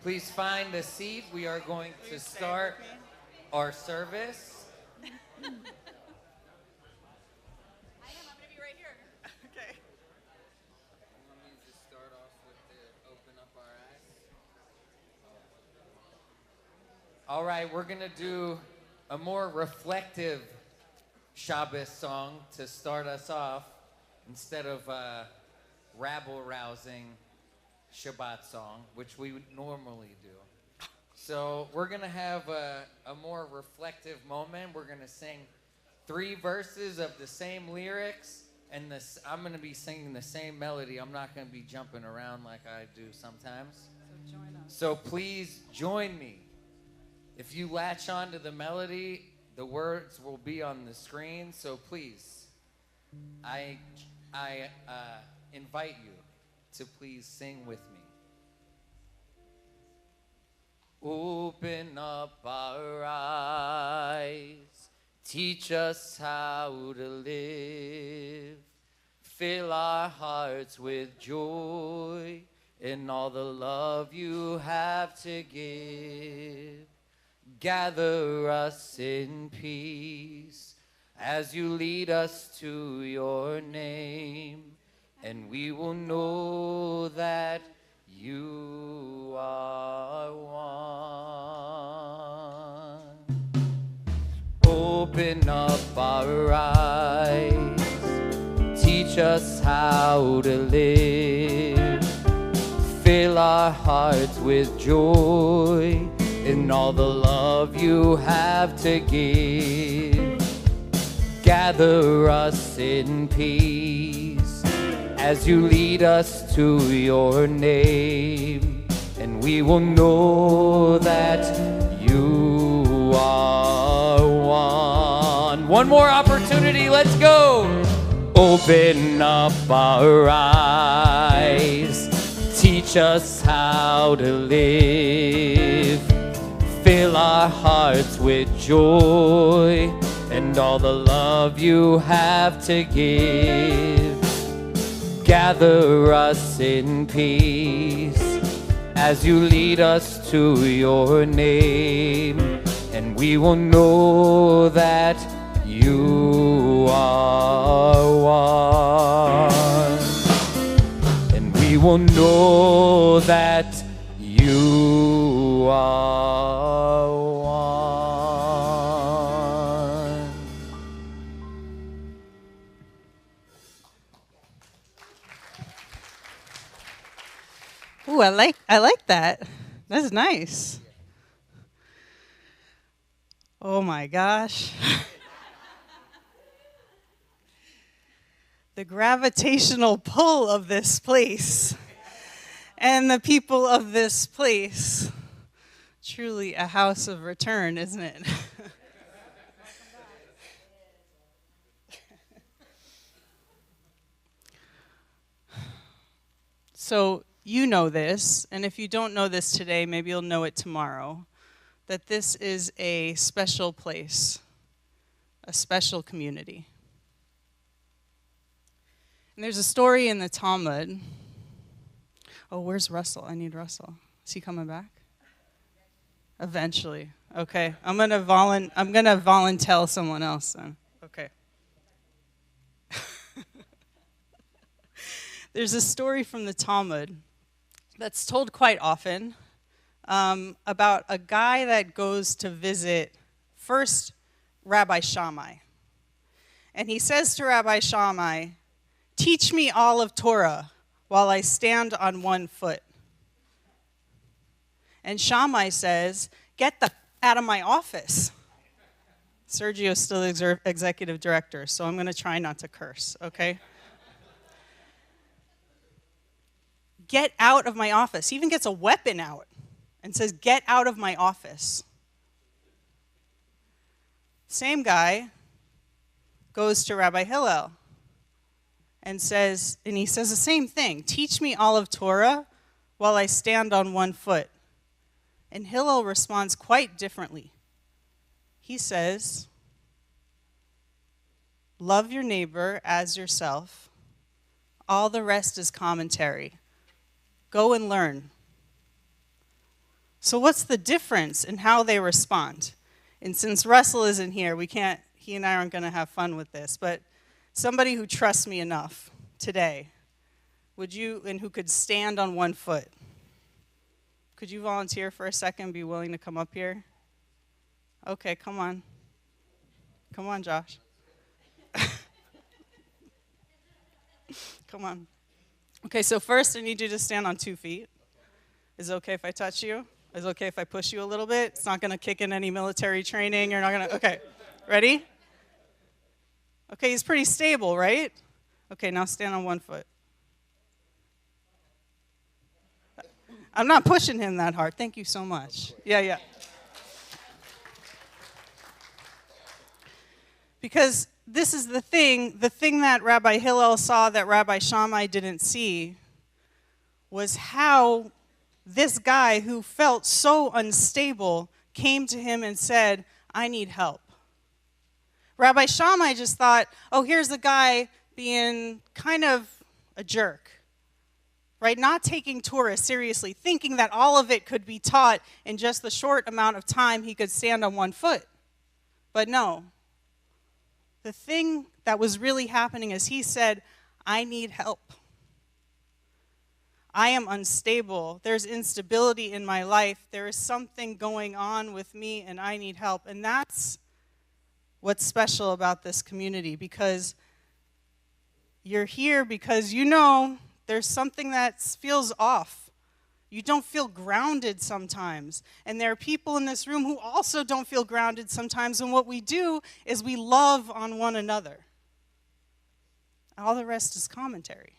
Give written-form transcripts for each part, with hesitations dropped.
Please find a seat. We are going to start our service. I am. I'm going to be right here. Okay. Want me to start off with the open up our eyes? All right, we're going to do a more reflective Shabbat song to start us off instead of a rabble-rousing Shabbat song, which we would normally do. So we're going to have a more reflective moment. We're going to sing 3 verses of the same lyrics, and I'm going to be singing the same melody. I'm not going to be jumping around like I do sometimes. So join us. So please join me. If you latch on to the melody, the words will be on the screen. So please, I invite you to please sing with me. Open up our eyes, teach us how to live, fill our hearts with joy in all the love you have to give. Gather us in peace as you lead us to your name, and we will know that you are one. Open up our eyes, teach us how to live, fill our hearts with joy in all the love you have to give. Gather us in peace as you lead us to your name, and we will know that you are one. One more opportunity, let's go. Open up our eyes, teach us how to live, fill our hearts with joy and all the love you have to give. Gather us in peace as you lead us to your name, and we will know that you are one. And we will know that you are one. Ooh, I like that. That's nice. Oh my gosh. The gravitational pull of this place and the people of this place. Truly a house of return, isn't it? So you know this, and if you don't know this today, maybe you'll know it tomorrow, that this is a special place, a special community. And there's a story in the Talmud. Oh, where's Russell? I need Russell. Is he coming back? Eventually. Okay. I'm gonna volunteer someone else then. Okay. There's a story from the Talmud that's told quite often about a guy that goes to visit first Rabbi Shammai. And he says to Rabbi Shammai, "Teach me all of Torah while I stand on one foot." And Shammai says, "Get the out of my office." Sergio's still executive director, so I'm going to try not to curse, okay? Get out of my office. He even gets a weapon out and says, "Get out of my office." Same guy goes to Rabbi Hillel and he says the same thing. "Teach me all of Torah while I stand on one foot." And Hillel responds quite differently. He says, "Love your neighbor as yourself. All the rest is commentary. Go and learn." So what's the difference in how they respond? And since Russell isn't here, he and I aren't going to have fun with this, but somebody who trusts me enough today, and who could stand on one foot, could you volunteer for a second, be willing to come up here? Okay, come on. Come on, Josh. Come on. Okay, so first I need you to stand on 2 feet. Is it okay if I touch you? Is it okay if I push you a little bit? It's not going to kick in any military training. You're not going to, okay. Ready? Okay, he's pretty stable, right? Okay, now stand on 1 foot. I'm not pushing him that hard. Thank you so much. Yeah. Because this is the thing that Rabbi Hillel saw that Rabbi Shammai didn't see was how this guy who felt so unstable came to him and said, I need help. Rabbi Shammai just thought, oh, here's a guy being kind of a jerk, right? Not taking Torah seriously, thinking that all of it could be taught in just the short amount of time he could stand on 1 foot. But no. The thing that was really happening is he said, I need help. I am unstable. There's instability in my life. There is something going on with me, and I need help. And that's what's special about this community, because you're here because you know there's something that feels off. You don't feel grounded sometimes. And there are people in this room who also don't feel grounded sometimes. And what we do is we love on one another. All the rest is commentary.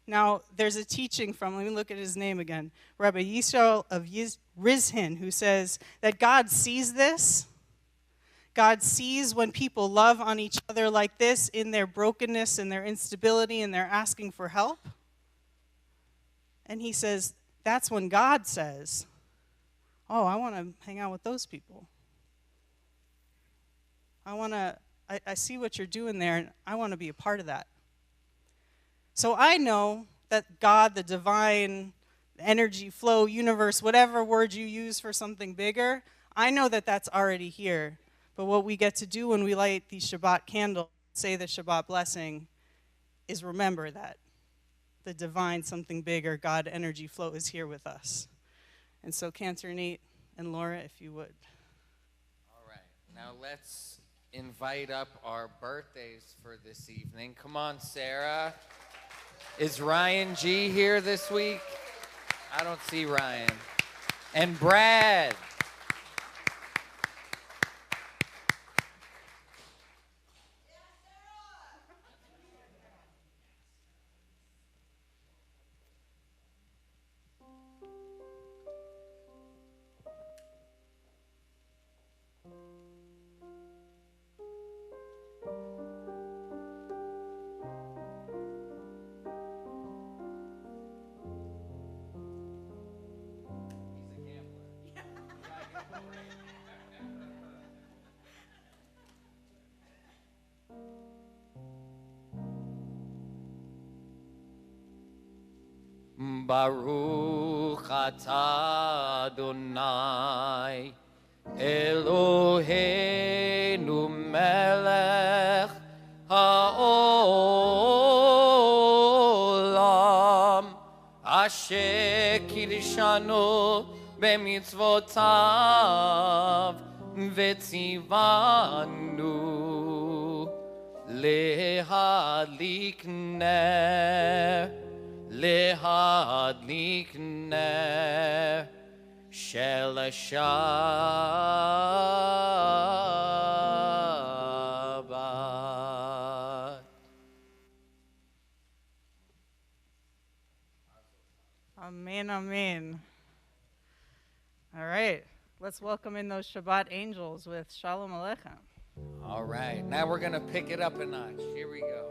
Now, there's a teaching from, let me look at his name again, Rabbi Yisrael of Rizhin, who says that God sees this. God sees when people love on each other like this in their brokenness and their instability and they're asking for help. And he says, that's when God says, oh, I want to hang out with those people. I see what you're doing there, and I want to be a part of that. So I know that God, the divine energy flow, universe, whatever word you use for something bigger, I know that that's already here. But what we get to do when we light these Shabbat candles, say the Shabbat blessing, is remember that the divine, something bigger, God energy flow is here with us. And so Cantor Nate and Laura, if you would. All right. Now let's invite up our birthdays for this evening. Come on, Sarah. Is Ryan G here this week? I don't see Ryan. And Brad. Baruch atah Adonai Eloheinu melech haolam asher kirshanu b'mitzvotav v'tzivanu lehadlik ner Lehadlik ner shel Shabbat. Amen, amen. All right, let's welcome in those Shabbat angels with Shalom Aleichem. All right, now we're going to pick it up a notch. Here we go.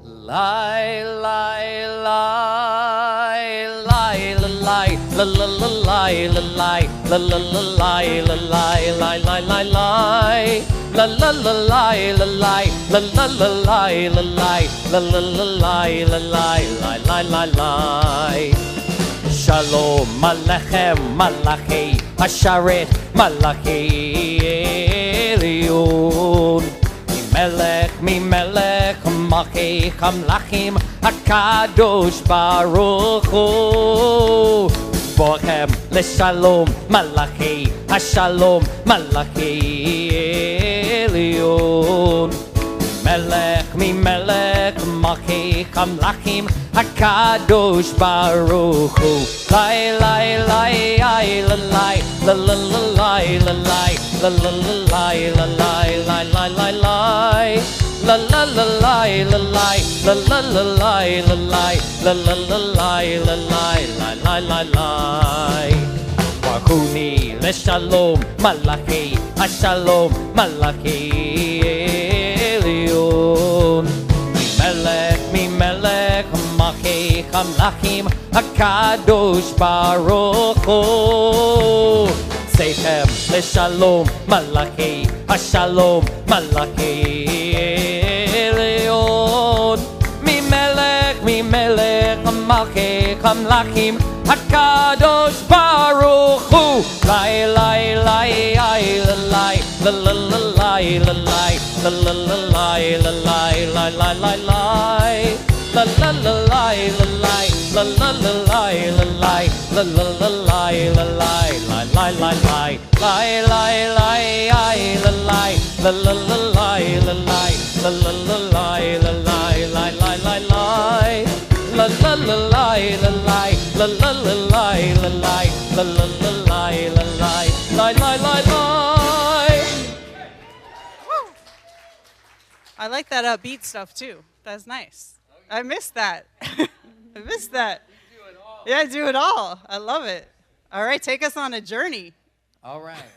Lie, lie, lie, lie, lie, lie, la la la lie, la lie, la la la lie, la lie, lie, lie, lie, lie, la la la lie, la lie, la la la lie, la lie, la la la lie, la lie, lie, lie, lie, lie. לשלום, מלאכם מלאכי השרת, מלאכי עליון. ממלך מלכי המלכים, הקדוש ברוך הוא. בורכם לשלום, מלאכי השלום, מלאכי עליון. ממלך מלכי המלכים, הקדוש ברוך הוא. לי לי לי לי לי לי לי לי ברכוני לשלום, מלאכי השלום, מלאכי עליון. ממלך מלכי המלכים, הקדוש ברוך הוא. צאתכם לשלום, מלאכי השלום, מלאכי עליון. ממלך מלכי המלכים, הקדוש ברוך הוא. לי לי לי לי לי I like that upbeat stuff too. That's nice. I missed that. I missed that. You do it all. Yeah, I do it all. I love it. All right, take us on a journey. All right.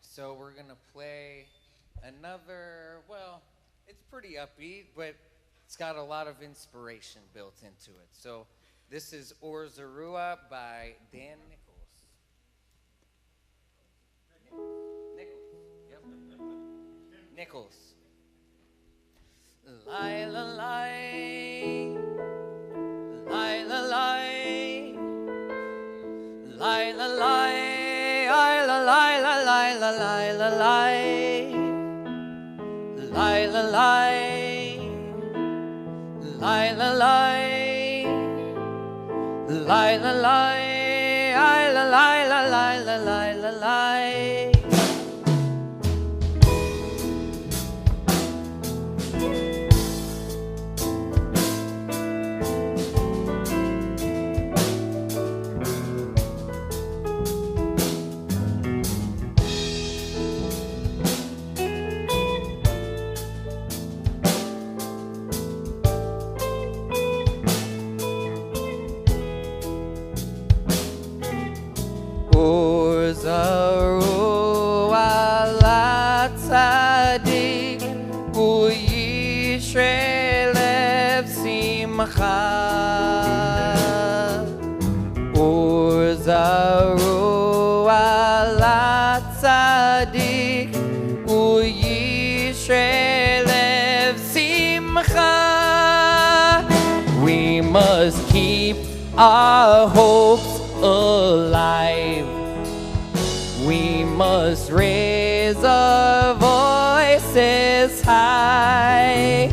So we're going to play another, well, it's pretty upbeat, but it's got a lot of inspiration built into it. So this is Or Zarua by Dan Nichols. Yep. Nichols. Lie, la, lie. Lie, la, lie. Lie, la, lie. Lie, la, lie, la, lie, la, lie, la, lie. Lie, la, lie. Lie, la, lie. Lie, la, lie. Lie, la, lie, la, lie, la, lie, la, lie. Or Zarua la tzadik uyishre lev simcha. Or Zarua la tzadik uyishre lev simcha. We must keep our hopes alive. We must raise our voices high.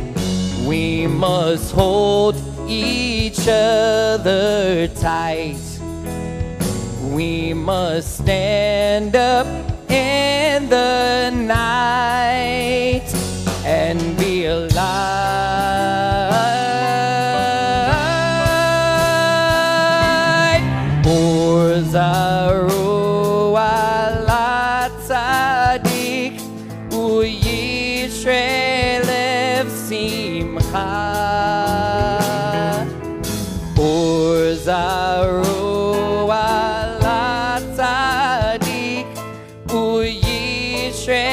We must hold each other tight. We must stand up in the night and be alive. Zarua la tzadik uyishre lev simcha. Or Zarua la tzadik uyishre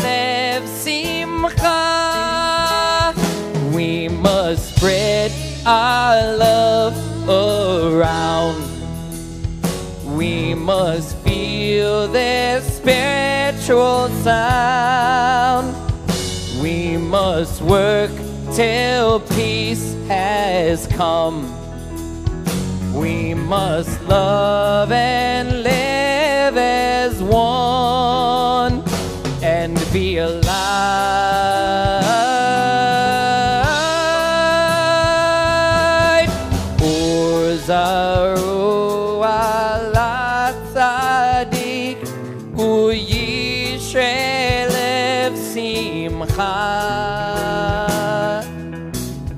lev simcha. We must spread our love around. We must feel their spiritual sound. We must work till peace has come. We must love and live as one and be alive. Uzaru ala tzadik uyishrelev simcha.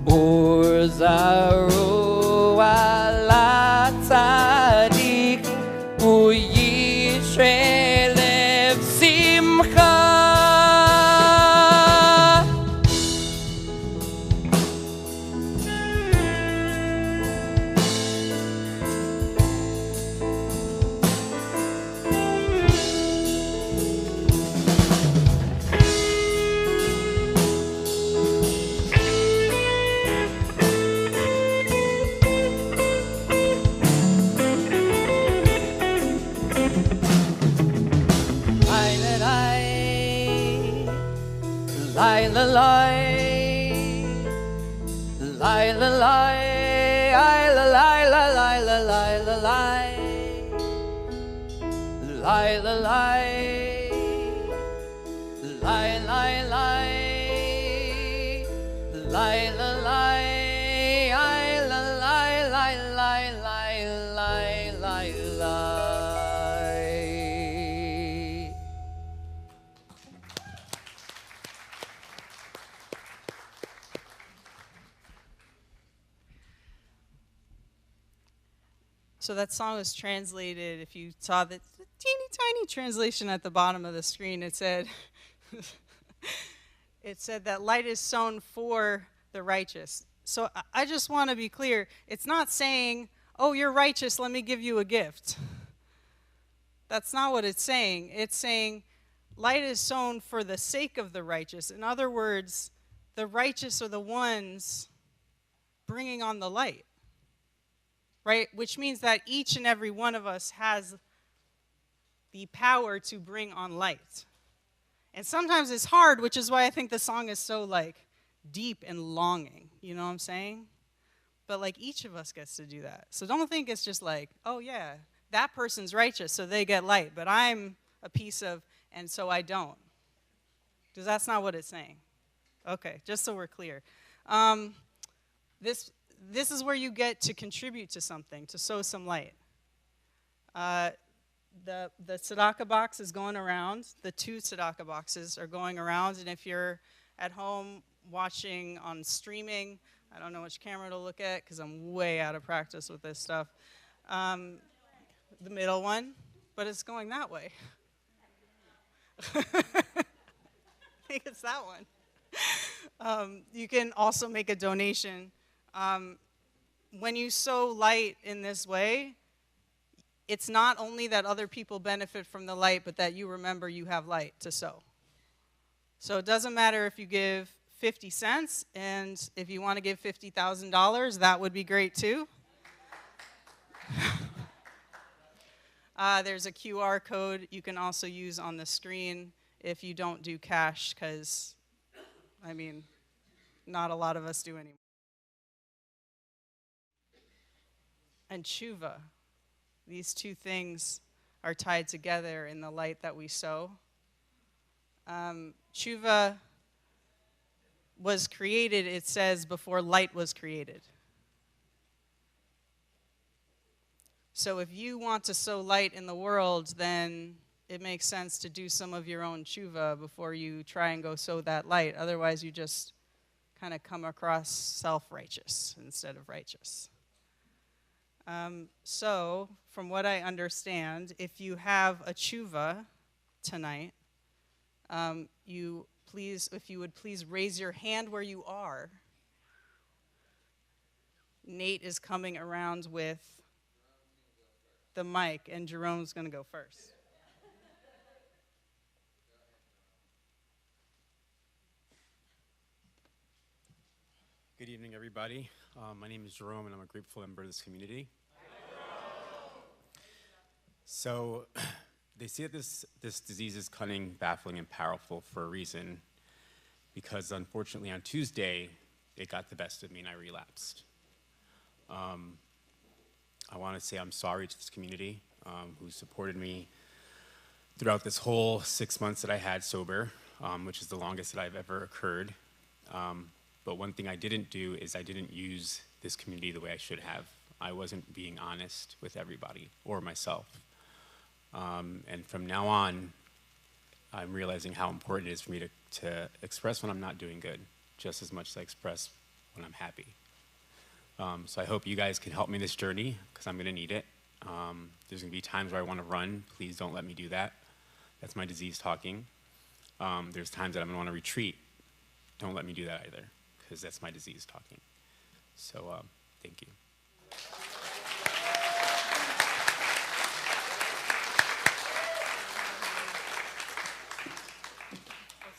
Uzaru ala tzadik uyishrelev simcha. Lai la lai, lai la lai, ai la lai la lai la lai la lai, lai la lai, lai lai lai, lai la lai, ai la lai lai lai lai lai lai lai. So that song was translated, if you saw the teeny tiny translation at the bottom of the screen, it said, it said that light is sown for the righteous. So I just want to be clear, it's not saying, oh, you're righteous, let me give you a gift. That's not what it's saying. It's saying light is sown for the sake of the righteous. In other words, the righteous are the ones bringing on the light. Right? Which means that each and every one of us has the power to bring on light. And sometimes it's hard, which is why I think the song is so like deep and longing. You know what I'm saying? But like each of us gets to do that. So don't think it's just like, oh yeah, that person's righteous, so they get light, but I'm a piece of, and so I don't. Because that's not what it's saying. Okay, just so we're clear. This is where you get to contribute to something, to sow some light. The tzedakah box is going around. The 2 tzedakah boxes are going around. And if you're at home watching on streaming, I don't know which camera to look at because I'm way out of practice with this stuff. The middle one, but it's going that way. I think it's that one. You can also make a donation. When you sow light in this way, it's not only that other people benefit from the light, but that you remember you have light to sow. So it doesn't matter if you give 50 cents, and if you want to give $50,000, that would be great too. There's a QR code you can also use on the screen if you don't do cash, because, I mean, not a lot of us do anymore. And tshuva, these 2 things are tied together in the light that we sow. Tshuva was created, it says, before light was created. So if you want to sow light in the world, then it makes sense to do some of your own tshuva before you try and go sow that light. Otherwise, you just kind of come across self-righteous instead of righteous. So, from what I understand, if you have a tshuva tonight, if you would please raise your hand where you are. Nate is coming around with the mic, and Jerome's going to go first. Good evening, everybody. My name is Jerome, and I'm a grateful member of this community. So, they say that this disease is cunning, baffling, and powerful for a reason, because unfortunately on Tuesday, it got the best of me and I relapsed. I want to say I'm sorry to this community who supported me throughout this whole 6 months that I had sober, which is the longest that I've ever occurred. But one thing I didn't do is I didn't use this community the way I should have. I wasn't being honest with everybody or myself. And from now on, I'm realizing how important it is for me to express when I'm not doing good, just as much as I express when I'm happy. So I hope you guys can help me in this journey, because I'm gonna need it. There's gonna be times where I wanna run. Please don't let me do that. That's my disease talking. There's times that I'm gonna wanna retreat. Don't let me do that either, because that's my disease talking. So thank you.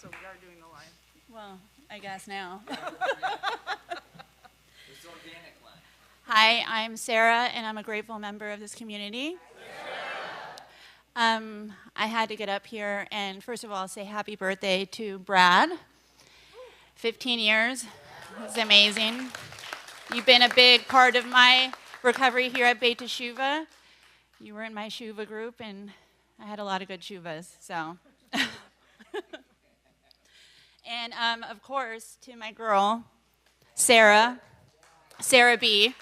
So we are doing the line. Well, I guess now. It's organic line. Hi, I'm Sarah, and I'm a grateful member of this community. I had to get up here and first of all say happy birthday to Brad. 15 years. It's amazing. You've been a big part of my recovery here at Beit Teshuvah. You were in my Shuvah group, and I had a lot of good Shuvahs, so. And of course, to my girl, Sarah B.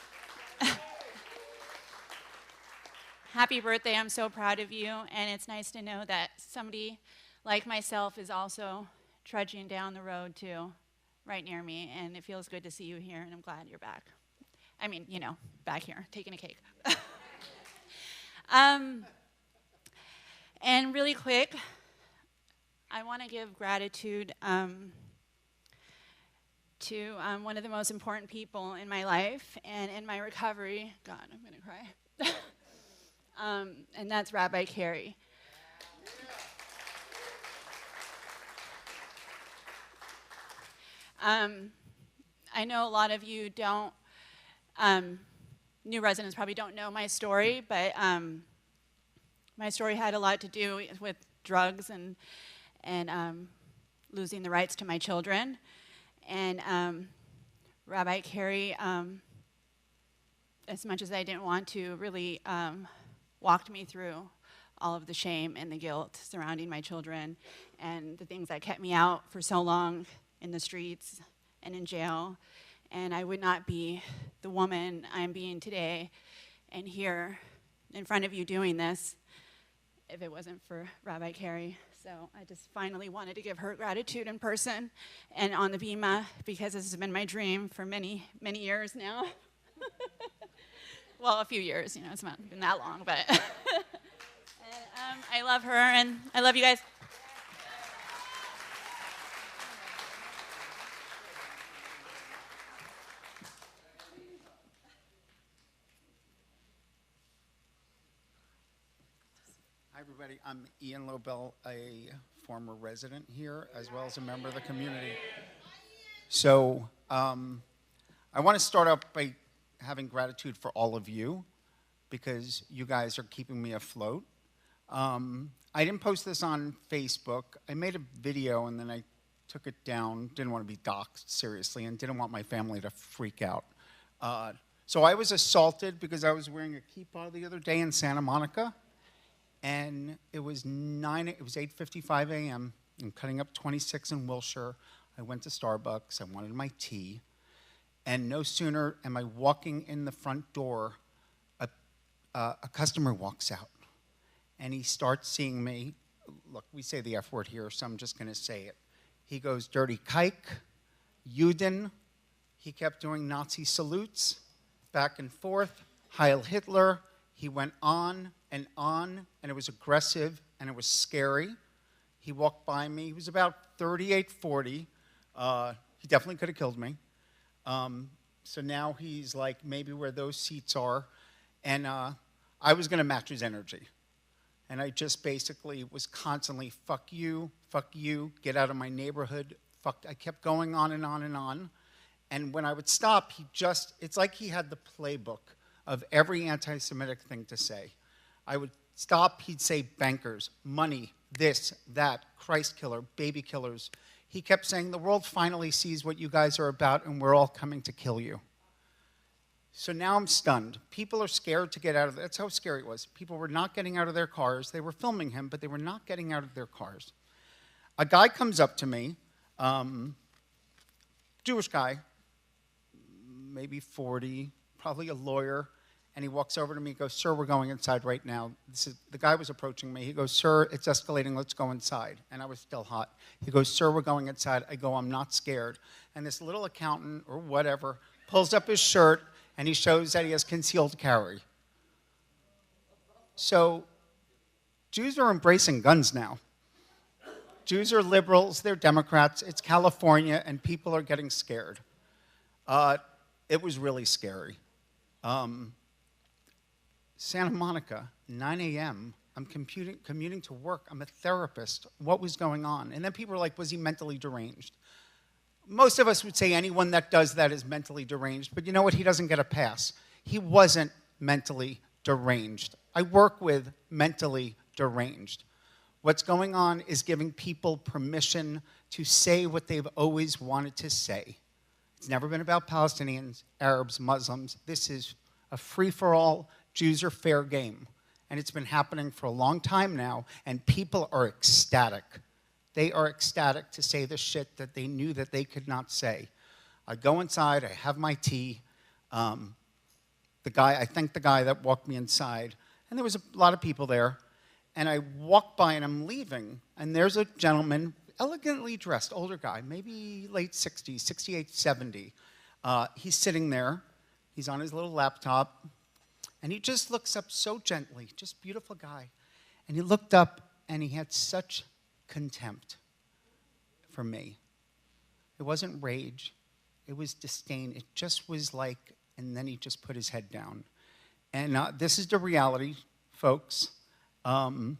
Happy birthday, I'm so proud of you, and it's nice to know that somebody like myself is also trudging down the road too, right near me, and it feels good to see you here, and I'm glad you're back. I mean, you know, back here, taking a cake. And really quick, I want to give gratitude to one of the most important people in my life and in my recovery. God, I'm going to cry. And that's Rabbi Carey. I know a lot of you don't, new residents probably don't know my story, but my story had a lot to do with drugs and losing the rights to my children. And Rabbi Carey, as much as I didn't want to, really walked me through all of the shame and the guilt surrounding my children and the things that kept me out for so long in the streets and in jail. And I would not be the woman I'm being today and here in front of you doing this if it wasn't for Rabbi Carey. So I just finally wanted to give her gratitude in person and on the Bima, because this has been my dream for many, many years now. Well, a few years, you know, it's not been that long, but. And, I love her, and I love you guys. Hi, everybody. I'm Ian Lobel, a former resident here, as well as a member of the community. So I want to start out by having gratitude for all of you, because you guys are keeping me afloat. I didn't post this on Facebook. I made a video, and then I took it down. Didn't want to be doxxed, seriously, and didn't want my family to freak out. So I was assaulted because I was wearing a kippah the other day in Santa Monica. And it was 8:55 a.m. I'm cutting up 26 in Wilshire. I went to Starbucks. I wanted my tea. And no sooner am I walking in the front door, a customer walks out. And he starts seeing me. Look, we say the F word here, so I'm just going to say it. He goes, dirty kike, Juden. He kept doing Nazi salutes, back and forth, Heil Hitler. He went on, and it was aggressive, and it was scary. He walked by me. He was about 38, 40. He definitely could have killed me. So now he's like maybe where those seats are. And I was going to match his energy. And I just basically was constantly, fuck you, get out of my neighborhood. I kept going on and on and on. And when I would stop, it's like he had the playbook of every anti-Semitic thing to say. I would stop, he'd say bankers, money, this, that, Christ killer, baby killers. He kept saying, the world finally sees what you guys are about, and we're all coming to kill you. So now I'm stunned. People are scared to get out of that's how scary it was. People were not getting out of their cars. They were filming him, but they were not getting out of their cars. A guy comes up to me, Jewish guy, maybe 40, probably a lawyer, and he walks over to me and goes, "Sir, we're going inside right now." The guy was approaching me. He goes, "Sir, it's escalating. Let's go inside." And I was still hot. He goes, "Sir, we're going inside." I go, "I'm not scared." And this little accountant or whatever pulls up his shirt, and he shows that he has concealed carry. So Jews are embracing guns now. Jews are liberals, they're Democrats, it's California, and people are getting scared. It was really scary. Santa Monica, 9 a.m., I'm commuting to work, I'm a therapist. What was going on? And then people were like, was he mentally deranged? Most of us would say anyone that does that is mentally deranged, but you know what? He doesn't get a pass. He wasn't mentally deranged. I work with mentally deranged. What's going on is giving people permission to say what they've always wanted to say. It's never been about Palestinians, Arabs, Muslims. This is a free-for-all, Jews are fair game. And it's been happening for a long time now, and people are ecstatic. They are ecstatic to say the shit that they knew that they could not say. I go inside, I have my tea. I thank the guy that walked me inside, and there was a lot of people there. And I walk by and I'm leaving, and there's a gentleman, elegantly dressed, older guy, maybe late 60s, 68, 70. He's sitting there, he's on his little laptop, and he just looks up so gently, just beautiful guy. And he looked up and he had such contempt for me. It wasn't rage, it was disdain. It just was like, and then he just put his head down. And this is the reality, folks. I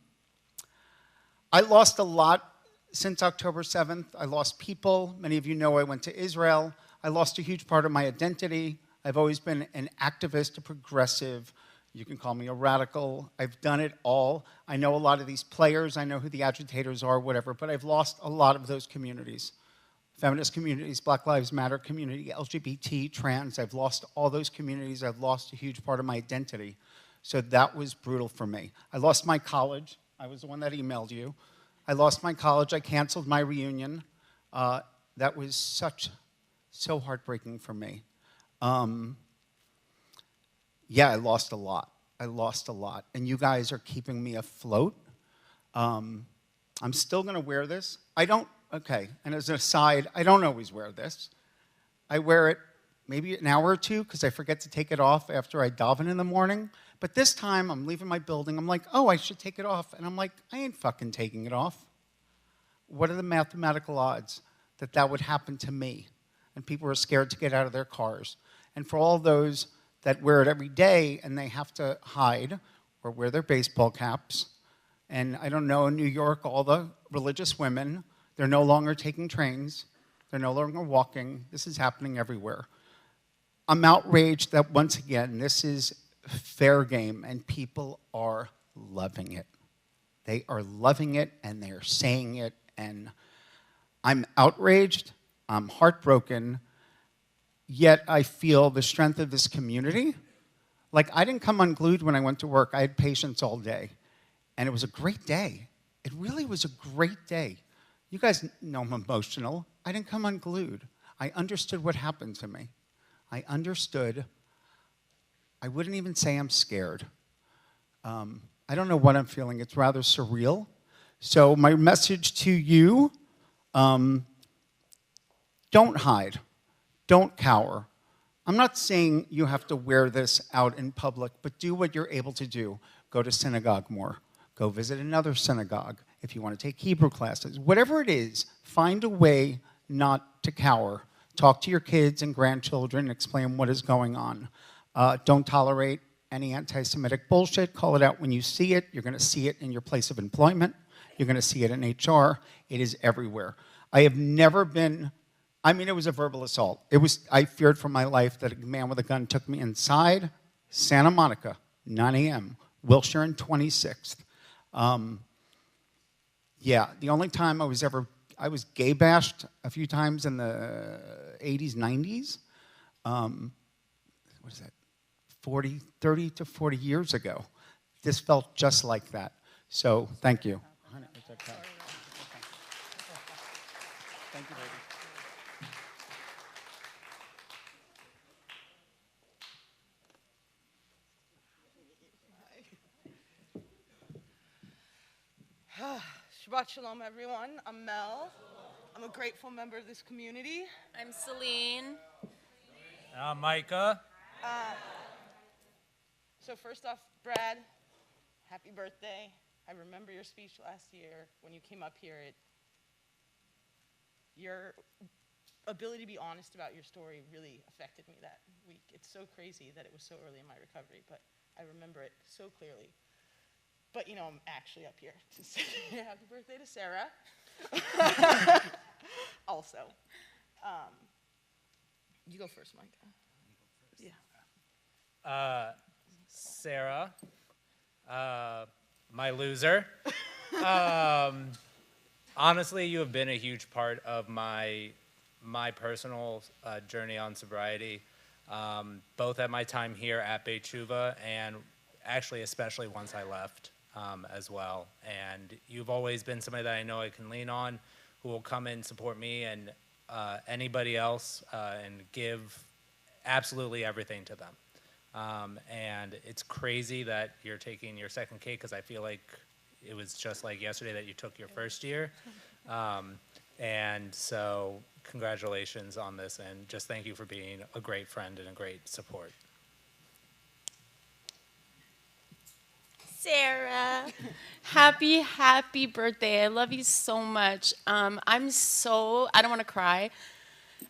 lost a lot since October 7th. I lost people. Many of you know I went to Israel. I lost a huge part of my identity. I've always been an activist, a progressive. You can call me a radical. I've done it all. I know a lot of these players. I know who the agitators are, whatever, but I've lost a lot of those communities. Feminist communities, Black Lives Matter community, LGBT, trans. I've lost all those communities. I've lost a huge part of my identity. So that was brutal for me. I lost my college. I was the one that emailed you. I lost my college. I canceled my reunion. That was so heartbreaking for me. Yeah, I lost a lot. I lost a lot. And you guys are keeping me afloat. I'm still going to wear this. Okay, and as an aside, I don't always wear this. I wear it maybe an hour or two because I forget to take it off after I daven in the morning. But this time, I'm leaving my building. I'm like, oh, I should take it off. And I'm like, I ain't fucking taking it off. What are the mathematical odds that that would happen to me? And people are scared to get out of their cars. And for all those that wear it every day and they have to hide or wear their baseball caps, and I don't know, in New York, all the religious women, they're no longer taking trains. They're no longer walking. This is happening everywhere. I'm outraged that, once again, this is fair game, and people are loving it. They are loving it, and they are saying it, and I'm outraged, I'm heartbroken, yet I feel the strength of this community. Like, I didn't come unglued when I went to work. I had patients all day, and it was a great day. It really was a great day. You guys know I'm emotional. I didn't come unglued. I understood what happened to me. I understood. I wouldn't even say I'm scared. I don't know what I'm feeling. It's rather surreal. So my message to you, don't hide. Don't cower. I'm not saying you have to wear this out in public, but do what you're able to do. Go to synagogue more. Go visit another synagogue. If you want to take Hebrew classes, whatever it is, find a way not to cower. Talk to your kids and grandchildren, explain what is going on. Don't tolerate any anti-Semitic bullshit. Call it out when you see it. You're going to see it in your place of employment. You're going to see it in HR. It is everywhere. I have never been, it was a verbal assault. I feared for my life that a man with a gun took me inside Santa Monica, 9 a.m., Wilshire and 26th. Yeah, the only time I was gay bashed a few times in the 80s, 90s. What is that? 30 to 40 years ago. This felt just like that. So thank you. Thank you, lady. Shabbat Shalom, everyone. I'm Mel. I'm a grateful member of this community. I'm Celine. Micah. So first off, Brad, happy birthday. I remember your speech last year when you came up here. Your ability to be honest about your story really affected me that week. It's so crazy that it was so early in my recovery, but I remember it so clearly. But, you know, I'm actually up here to say happy birthday to Sarah. Also. You go first, Micah. Yeah. Sarah, my loser. Honestly, you have been a huge part of my personal journey on sobriety, both at my time here at Beit Tshuva and actually especially once I left as well. And you've always been somebody that I know I can lean on, who will come and support me and anybody else and give absolutely everything to them. And it's crazy that you're taking your second cake, because I feel like it was just like yesterday that you took your first year. And so congratulations on this, and just thank you for being a great friend and a great support. Sarah, happy birthday. I love you so much. I don't want to cry.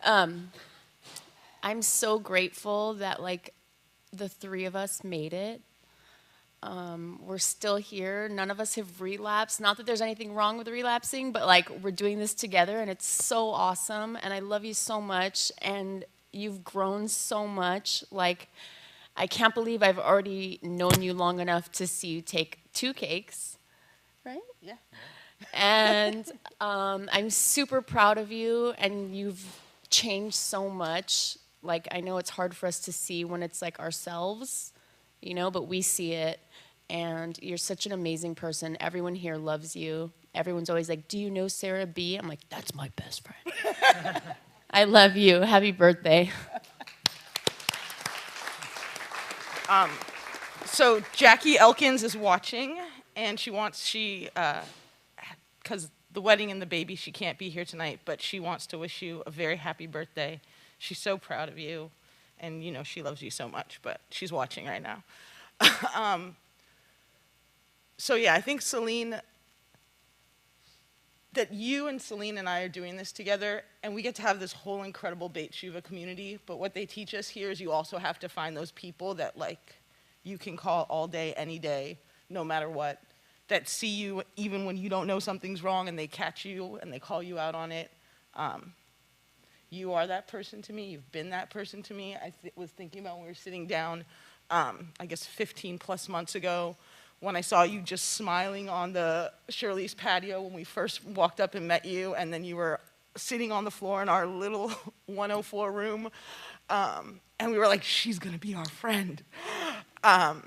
I'm so grateful that, like, the three of us made it. We're still here. None of us have relapsed. Not that there's anything wrong with relapsing, but, like, we're doing this together, and it's so awesome, and I love you so much, and you've grown so much. Like, I can't believe I've already known you long enough to see you take 2 cakes, right? Yeah. And I'm super proud of you, and you've changed so much. Like, I know it's hard for us to see when it's like ourselves, you know, but we see it, and you're such an amazing person. Everyone here loves you. Everyone's always like, do you know Sarah B? I'm like, that's my best friend. I love you. Happy birthday. So Jackie Elkins is watching, and because the wedding and the baby, she can't be here tonight, but she wants to wish you a very happy birthday. She's so proud of you, and, you know, she loves you so much, but she's watching right now. So yeah, I think Celine, that you and Celine and I are doing this together, and we get to have this whole incredible Beit Tshuva community, but what they teach us here is you also have to find those people that, like, you can call all day, any day, no matter what, that see you even when you don't know something's wrong, and they catch you and they call you out on it. You are that person to me. You've been that person to me. I was thinking about when we were sitting down, I guess 15 plus months ago, when I saw you just smiling on the Shirley's patio when we first walked up and met you, and then you were sitting on the floor in our little 104 room, and we were like, she's gonna be our friend. And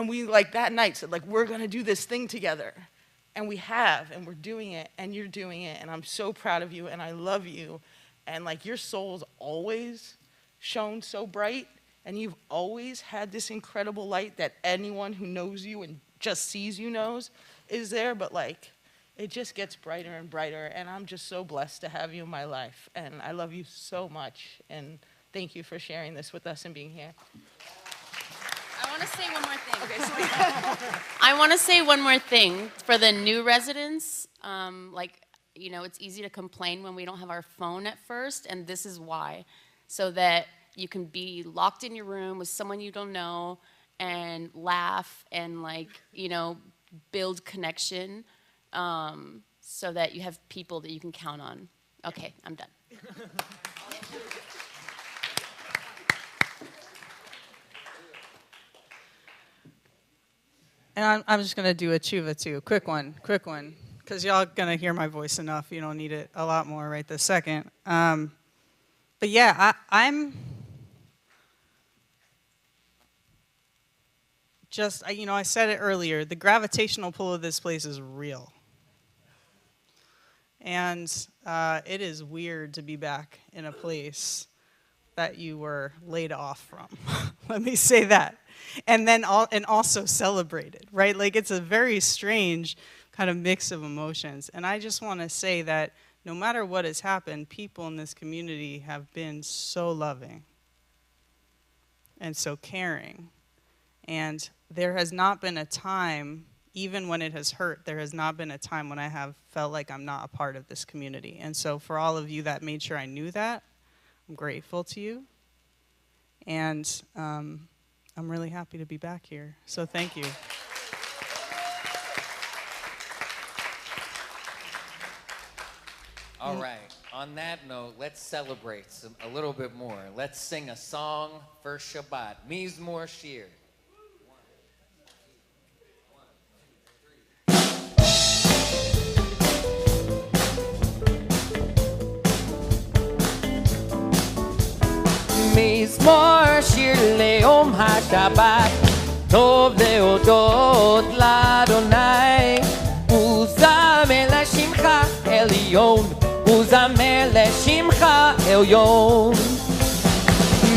we, like, that night said, like, we're gonna do this thing together. And we have, and we're doing it, and you're doing it, and I'm so proud of you, and I love you. And, like, your soul's always shone so bright, and you've always had this incredible light that anyone who knows you and just sees you knows is there, but, like, it just gets brighter and brighter, and I'm just so blessed to have you in my life, and I love you so much, and thank you for sharing this with us and being here. I want to say one more thing. Okay, so I want to say one more thing for the new residents. Like, you know, it's easy to complain when we don't have our phone at first, and this is why. So that you can be locked in your room with someone you don't know and laugh and, like, you know, build connection, so that you have people that you can count on. Okay, I'm done. And I'm just going to do a tshuva too. Quick one. Because y'all going to hear my voice enough. You don't need it a lot more right this second. But yeah, just, I said it earlier, the gravitational pull of this place is real. And it is weird to be back in a place that you were laid off from. Let me say that. And then also celebrated, right? Like, it's a very strange kind of mix of emotions. And I just want to say that no matter what has happened, people in this community have been so loving and so caring. And there has not been a time, even when it has hurt, there has not been a time when I have felt like I'm not a part of this community. And so for all of you that made sure I knew that, I'm grateful to you. And I'm really happy to be back here. So thank you. All right. On that note, let's celebrate a little bit more. Let's sing a song for Shabbat. Mizmor Shir. מזמור שיר ליום השבת, טוב להודות לאדוני, וזמר לשמך עליון, וזמר לשמך עליון.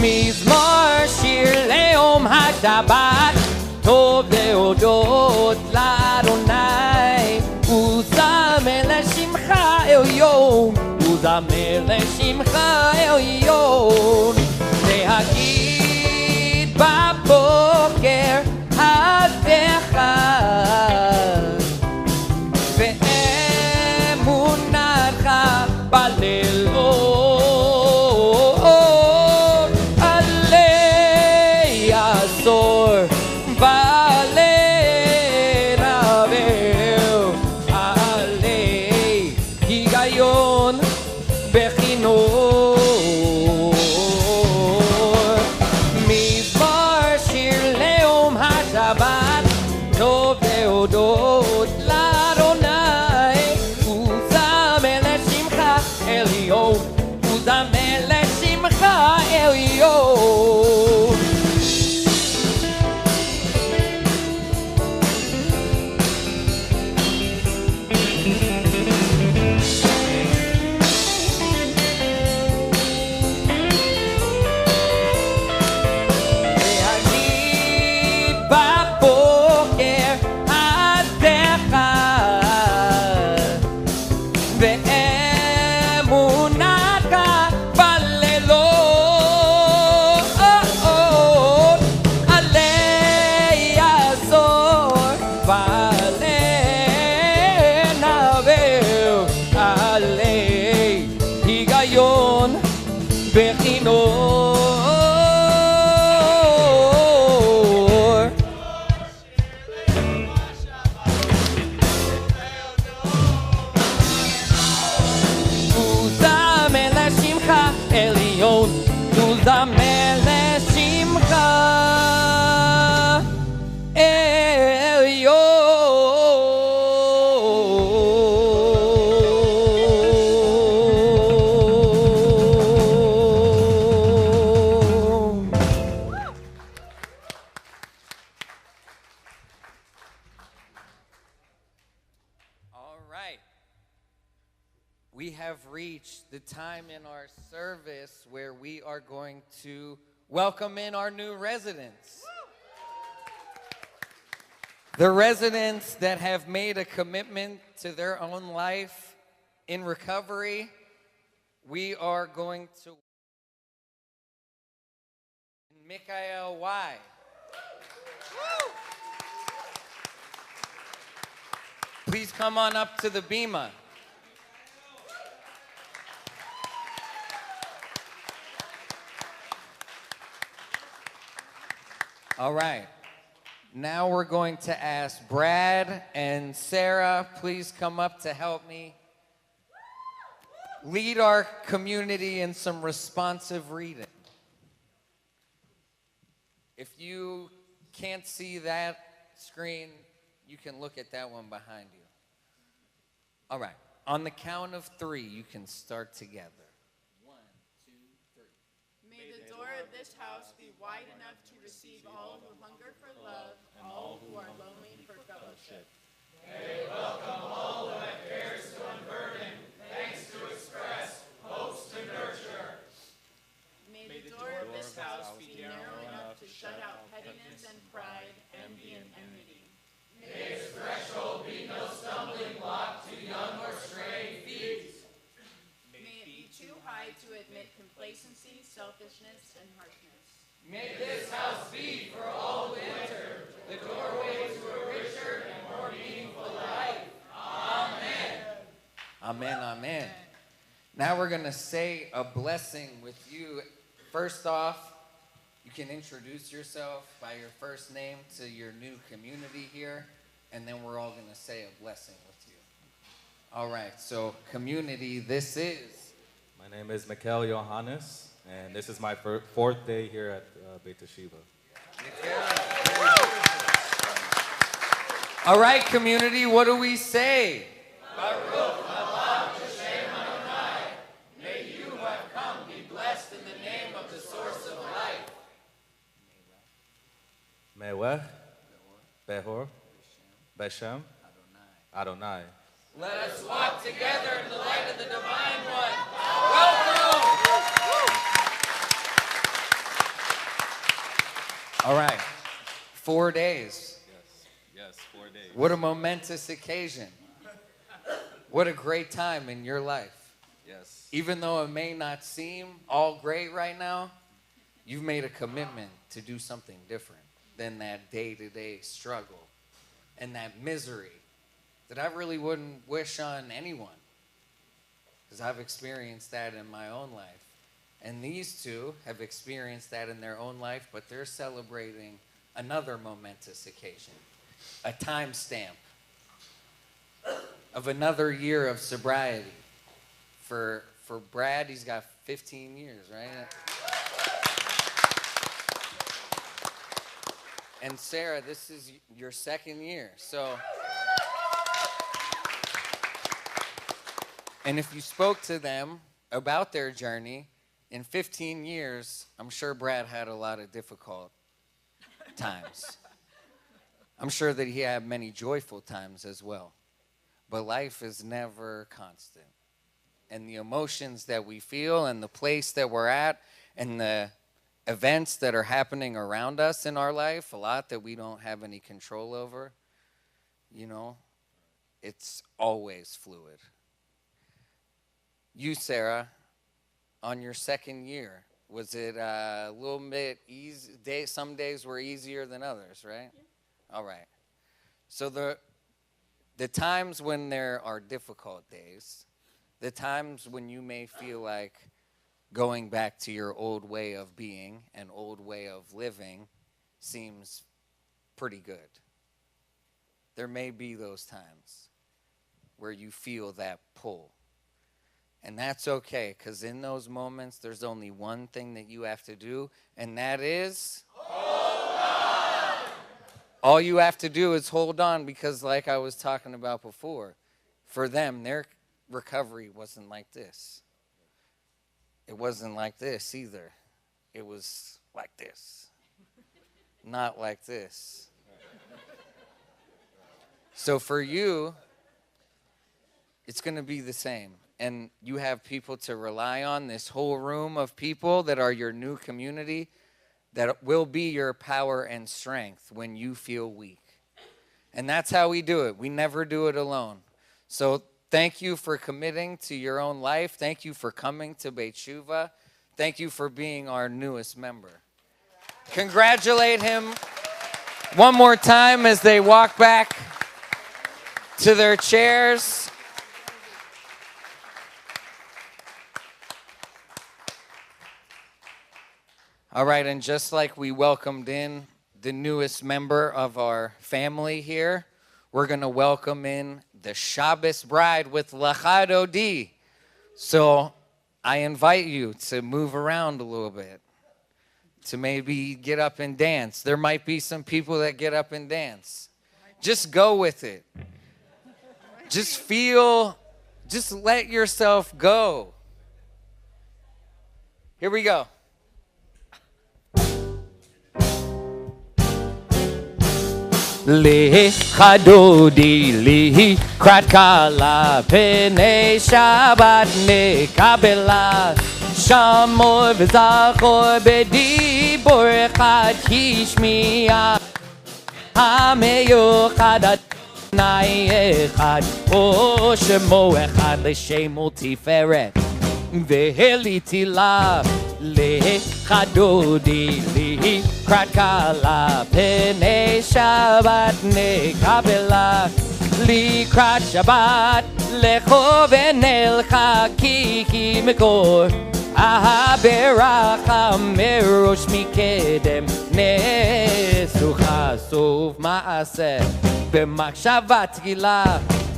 מזמור שיר ליום השבת, טוב להודות לאדוני, וזמר לשמך עליון, וזמר לשמך עליון. להגיד בבוקר עבדך ואמונתך בלילות עלי עשור ועלי נבר עלי היגיון בחינוך טוב להודות לאדוני, וזמר לשמך עליון, וזמר לשמך עליון. We have reached the time in our service where we are going to welcome in our new residents. The residents that have made a commitment to their own life in recovery. We are going to Mikael Y. Please come on up to the bima. All right. Now we're going to ask Brad and Sarah, please come up to help me lead our community in some responsive reading. If you can't see that screen, you can look at that one behind you. All right. On the count of 3, you can start together. 1, 2, 3. May the Torah of this house be wide enough to receive all who hunger for love, all who are lonely for fellowship. May the door of this house be narrow enough to shut out pettiness and pride, envy and enmity. May it be too high to admit complacency, selfishness, and harshness. May this house be for all who enter the doorway to a richer and more meaningful life. Amen. Amen, amen. Now we're going to say a blessing with you. First off, you can introduce yourself by your first name to your new community here, and then we're all going to say a blessing with you. All right, so community, this is... My name is Mikhail Johannes, and this is my fourth day here at Beit Shiva. All right, community, what do we say? May you have come, be blessed in the name of the source of life. Meweh, Behor, Beshem, Adonai. Let us walk together in the light of the Divine One. Welcome! All right, 4 days. Yes, 4 days. What a momentous occasion. What a great time in your life. Yes. Even though it may not seem all great right now, you've made a commitment to do something different than that day-to-day struggle and that misery that I really wouldn't wish on anyone, because I've experienced that in my own life. And these two have experienced that in their own life, but they're celebrating another momentous occasion, a timestamp of another year of sobriety. For Brad, he's got 15 years, right? And Sarah, this is your second year. So, and if you spoke to them about their journey, in 15 years, I'm sure Brad had a lot of difficult times. I'm sure that he had many joyful times as well. But life is never constant. And the emotions that we feel and the place that we're at and the events that are happening around us in our life, a lot that we don't have any control over, you know, it's always fluid. You, Sarah, on your second year, was it a little bit easy? Some days were easier than others, right? Yeah. All right. So the times when there are difficult days, the times when you may feel like going back to your old way of being and old way of living seems pretty good. There may be those times where you feel that pull. And that's okay, because in those moments, there's only one thing that you have to do, and that is... hold on! All you have to do is hold on, because like I was talking about before, for them, their recovery wasn't like this. It wasn't like this either. It was like this. Not like this. So for you, it's going to be the same. And you have people to rely on, this whole room of people that are your new community that will be your power and strength when you feel weak. And that's how we do it. We never do it alone. So thank you for committing to your own life. Thank you for coming to Beit Shuva. Thank you for being our newest member. Congratulate him one more time as they walk back to their chairs. All right, and just like we welcomed in the newest member of our family here, we're going to welcome in the Shabbos bride with Lachad Odi. So I invite you to move around a little bit, to maybe get up and dance. There might be some people that get up and dance. Just go with it. Just feel, just let yourself go. Here we go. Lichadodi likrat kala pene Shabbat nekabela Shamor v'zachor b'dibor echad hishmiya Hameyuchad Adonai echad O shemo echad l'shemo tiferet V'heliti la Lechadodi likrat kala pene Shabbat nekabela Likrat Shabbat lecho v'nelcha ki mekor Ahaberacha merosh mikedem Nesucha sov maaseh b'machshava tchila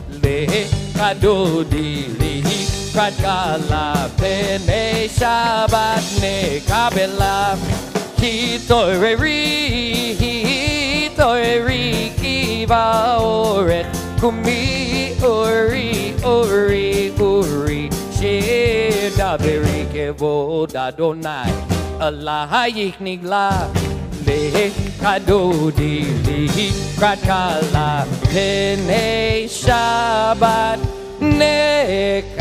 Lechadodi likrat kala pene Shabbat nekabela Ki toreri kiva orech Kumi ori Shedaveri kevod Adonai Alahayich nigla Lechadodi likrat kala pene Shabbat nekabela.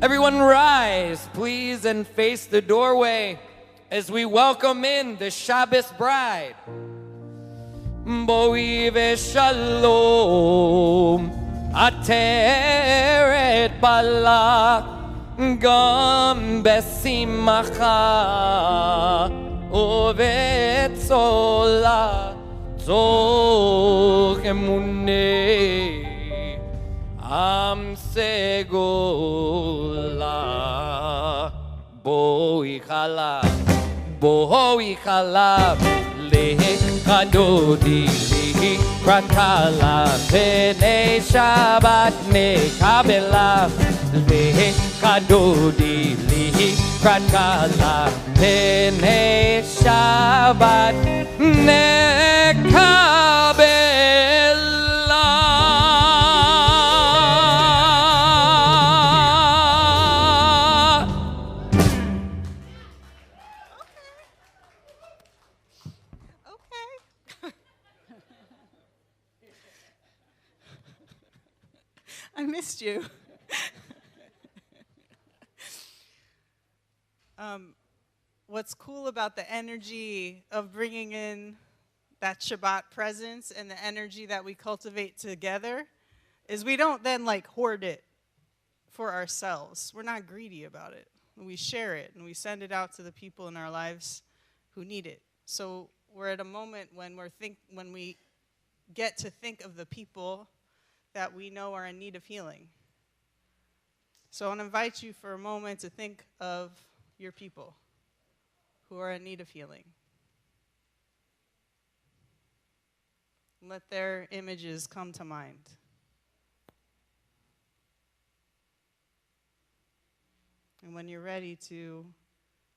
Everyone rise, please, and face the doorway as we welcome in the Shabbos bride. Boi v'shalom ateret bala gam besimcha uvetzola tzor emunei am segula boi chala lechadodi likrat kala pene Shabbat nekabela lechadodi likrat kala pene Shabbat I missed you. What's cool about the energy of bringing in that Shabbat presence and the energy that we cultivate together is we don't then like hoard it for ourselves. We're not greedy about it. We share it and we send it out to the people in our lives who need it. So we're at a moment when when we get to think of the people that we know are in need of healing. So I want to invite you for a moment to think of your people who are in need of healing. Let their images come to mind. And when you're ready to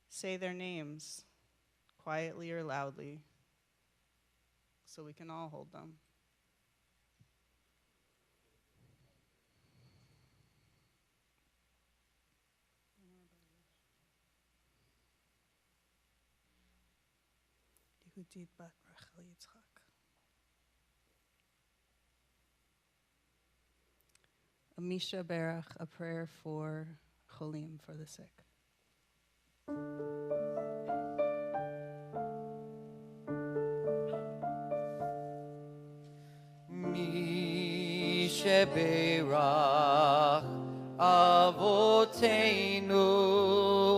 say their names quietly or loudly so we can all hold them. Yehudit bat Rachel Yitzchak. Amisha Berach, a prayer for Cholim, for the sick. Misha Berach Avoteinu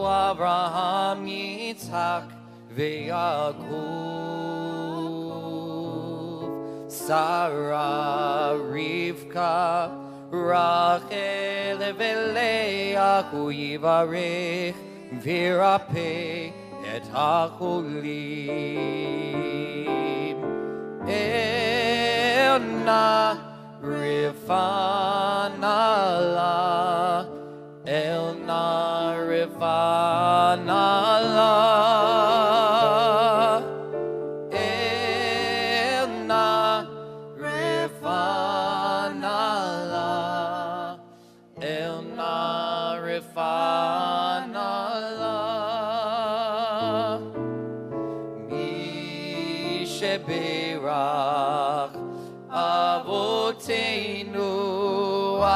Avraham Yitzhak Ve'Yakov Sarah Rivka Rachel Ve'Leah Hu Yivarech V'Yirapeh et HaCholim Elna Rifanala Elna Rifanala Elna Rifanala Elna Rifanala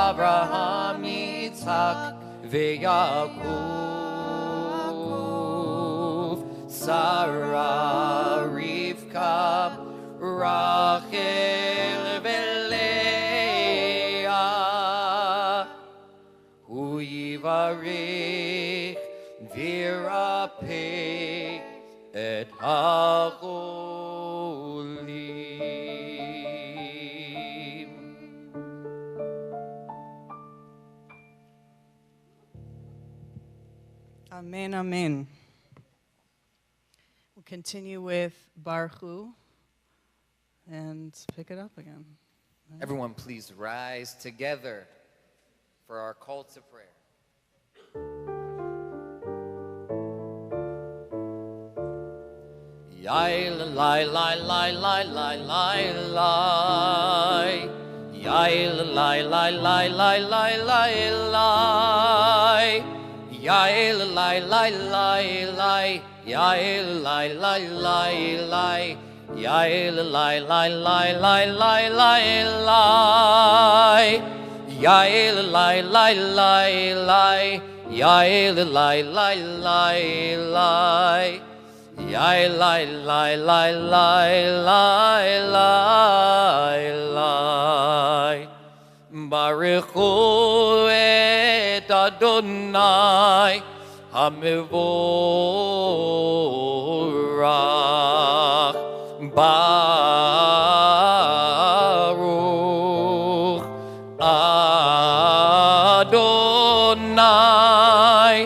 Avraham, Yitzhak, veYaakov, Sarah, Rivka, Rachel, veLeah, Hu yivarech v'yirapeh et hacholim. Amen, amen. We'll continue with Baruch Hu and pick it up again. Everyone, please rise together for our call to prayer. Yai lai lai lai lai lai lai lai. Yai lai lai lai lai lai lai lai. Yai lai lai lai lai. Yai lai lai lai lai. Yai lai lai lai lai lai lai lai. Yai lai lai lai lai. Yai lai lai lai lai. Yai lai lai lai lai lai lai lai. Baruch Hu et Adonai Hamevorach. Baruch Adonai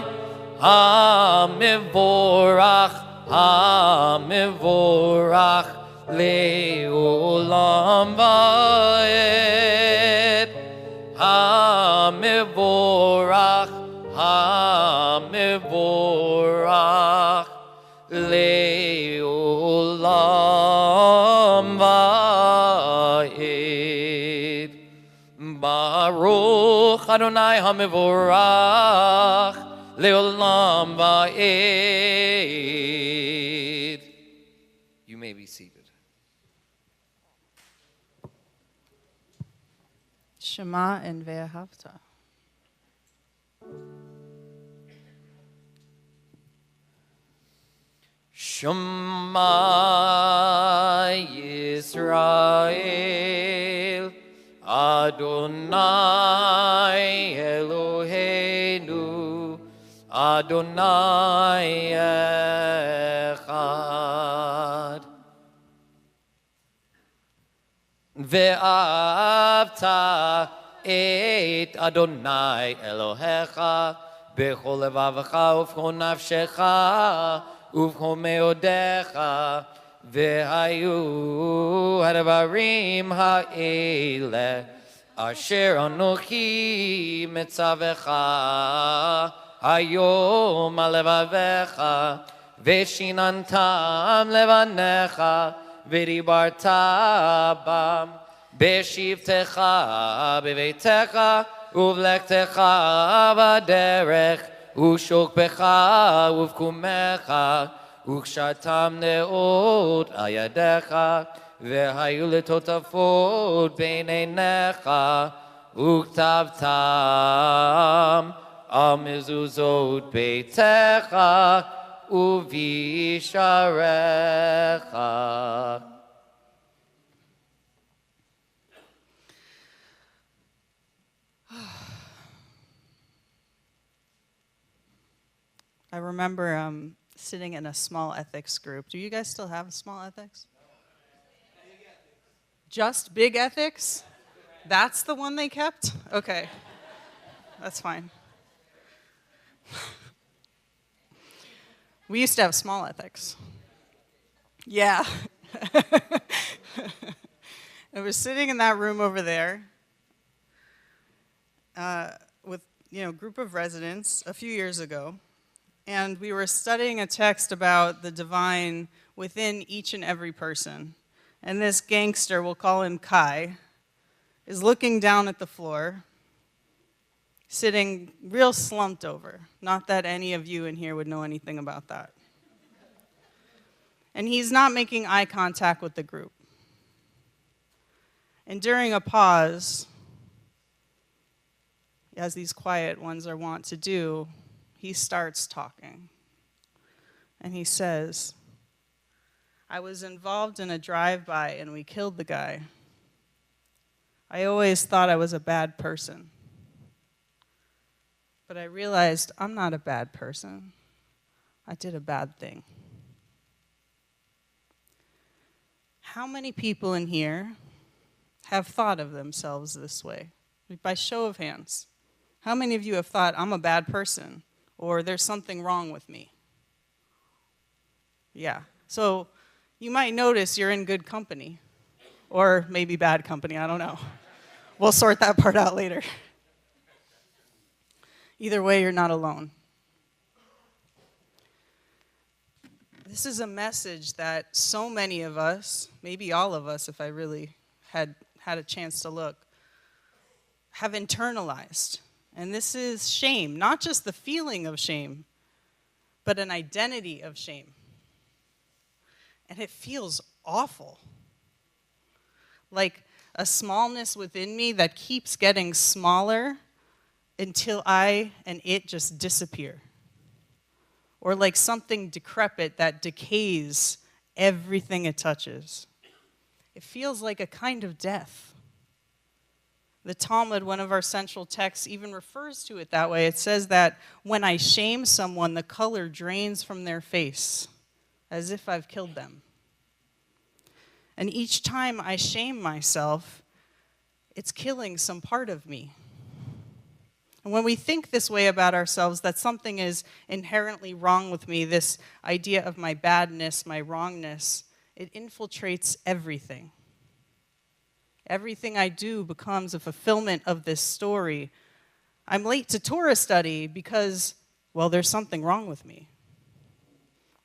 Hamevorach. Hamevorach leolam vaed. Hamevorach, Hamevorach leolam vaed. Baruch Adonai Hamevorach leolam vaed. You may be seated. Shema and Ve'ahavta. Shema Yisrael, Adonai Eloheinu, Adonai Echad. Ve'avta et Adonai Elohecha bechol levavecha uvchol nafshecha uvchol meodecha ve'hayu hadvarim ha'ele asher anochi metzavecha hayom alevavecha ve'shinantam levanecha v'dibarta bam b'shivtecha b'veitecha uvlektecha b'derech ushokbecha uvkumecha ukshatam neot ayadecha v'hayu letotafot b'neinecha uktavtam al mezuzot beitecha uvisharecha. I remember sitting in a small ethics group. Do you guys still have small ethics? Just big ethics? That's the one they kept? Okay. That's fine. We used to have small ethics. Yeah. I was sitting in that room over there with a group of residents a few years ago, and we were studying a text about the divine within each and every person. And this gangster, we'll call him Kai, is looking down at the floor, sitting real slumped over. Not that any of you in here would know anything about that. And he's not making eye contact with the group. And during a pause, as these quiet ones are wont to do, he starts talking. And he says, I was involved in a drive-by and we killed the guy. I always thought I was a bad person. But I realized I'm not a bad person. I did a bad thing. How many people in here have thought of themselves this way? By show of hands. How many of you have thought, I'm a bad person, or there's something wrong with me? Yeah. So you might notice you're in good company, or maybe bad company, I don't know. We'll sort that part out later. Either way, you're not alone. This is a message that so many of us, maybe all of us, if I really had a chance to look, have internalized. And this is shame, not just the feeling of shame, but an identity of shame. And it feels awful. Like a smallness within me that keeps getting smaller until I and it just disappear. Or like something decrepit that decays everything it touches. It feels like a kind of death. The Talmud, one of our central texts, even refers to it that way. It says that when I shame someone, the color drains from their face, as if I've killed them. And each time I shame myself, it's killing some part of me. And when we think this way about ourselves, that something is inherently wrong with me, this idea of my badness, my wrongness, it infiltrates everything. Everything I do becomes a fulfillment of this story. I'm late to Torah study because, well, there's something wrong with me.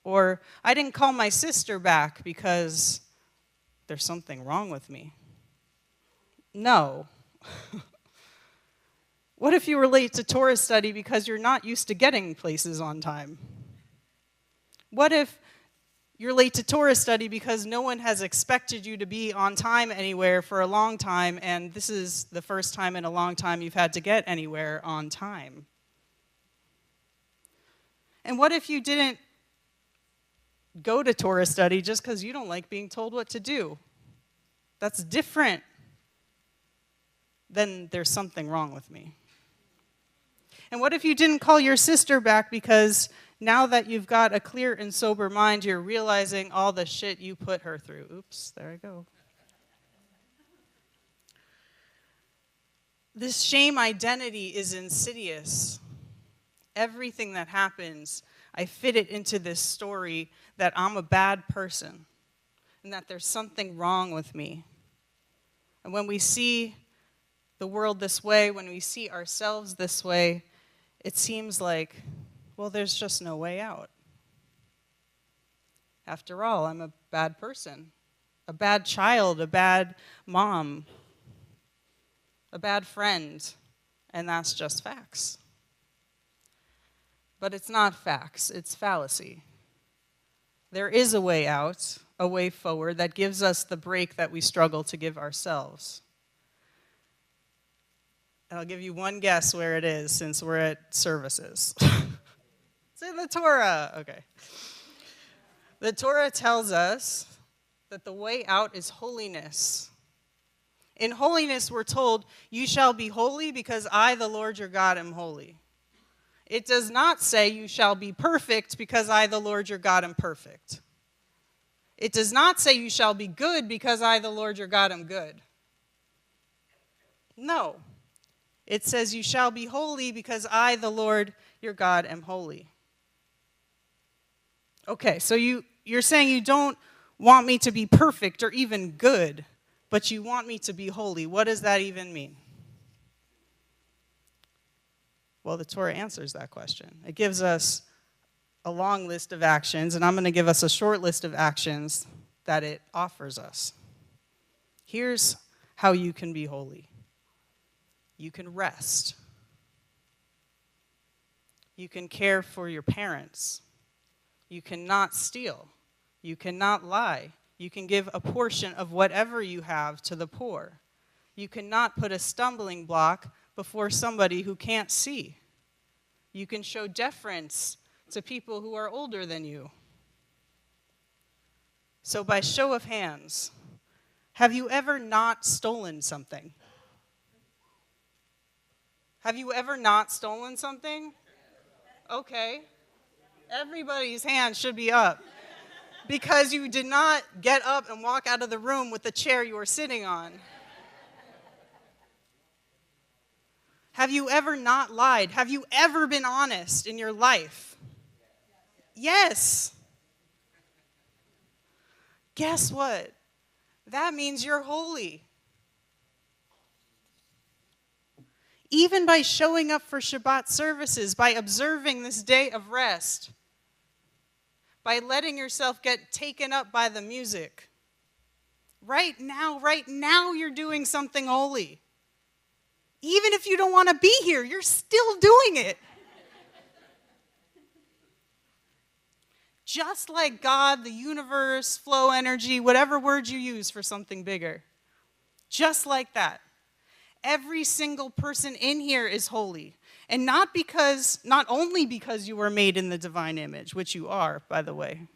Or I didn't call my sister back because there's something wrong with me. No. What if you were late to Torah study because you're not used to getting places on time? What if you're late to Torah study because no one has expected you to be on time anywhere for a long time, and this is the first time in a long time you've had to get anywhere on time? And what if you didn't go to Torah study just because you don't like being told what to do? That's different than there's something wrong with me. And what if you didn't call your sister back because now that you've got a clear and sober mind, you're realizing all the shit you put her through? Oops, there I go. This shame identity is insidious. Everything that happens, I fit it into this story that I'm a bad person and that there's something wrong with me. And when we see the world this way, when we see ourselves this way, it seems like, well, there's just no way out. After all, I'm a bad person, a bad child, a bad mom, a bad friend, and that's just facts. But it's not facts, it's fallacy. There is a way out, a way forward that gives us the break that we struggle to give ourselves. And I'll give you one guess where it is since we're at services. It's in the Torah. Okay. The Torah tells us that the way out is holiness. In holiness, we're told, you shall be holy because I, the Lord your God, am holy. It does not say you shall be perfect because I, the Lord your God, am perfect. It does not say you shall be good because I, the Lord your God, am good. No. It says you shall be holy because I, the Lord your God, am holy. Okay, so you're saying you don't want me to be perfect or even good, but you want me to be holy. What does that even mean? Well, the Torah answers that question. It gives us a long list of actions, and I'm going to give us a short list of actions that it offers us. Here's how you can be holy. You can rest. You can care for your parents. You cannot steal. You cannot lie. You can give a portion of whatever you have to the poor. You cannot put a stumbling block before somebody who can't see. You can show deference to people who are older than you. So by show of hands, have you ever not stolen something? Have you ever not stolen something? Okay. Everybody's hand should be up. Because you did not get up and walk out of the room with the chair you were sitting on. Have you ever not lied? Have you ever been honest in your life? Yes. Guess what? That means you're holy. Even by showing up for Shabbat services, by observing this day of rest, by letting yourself get taken up by the music. Right now you're doing something holy. Even if you don't want to be here, you're still doing it. Just like God, the universe, flow energy, whatever word you use for something bigger. Just like that. Every single person in here is holy. And not only because you were made in the divine image, which you are, by the way,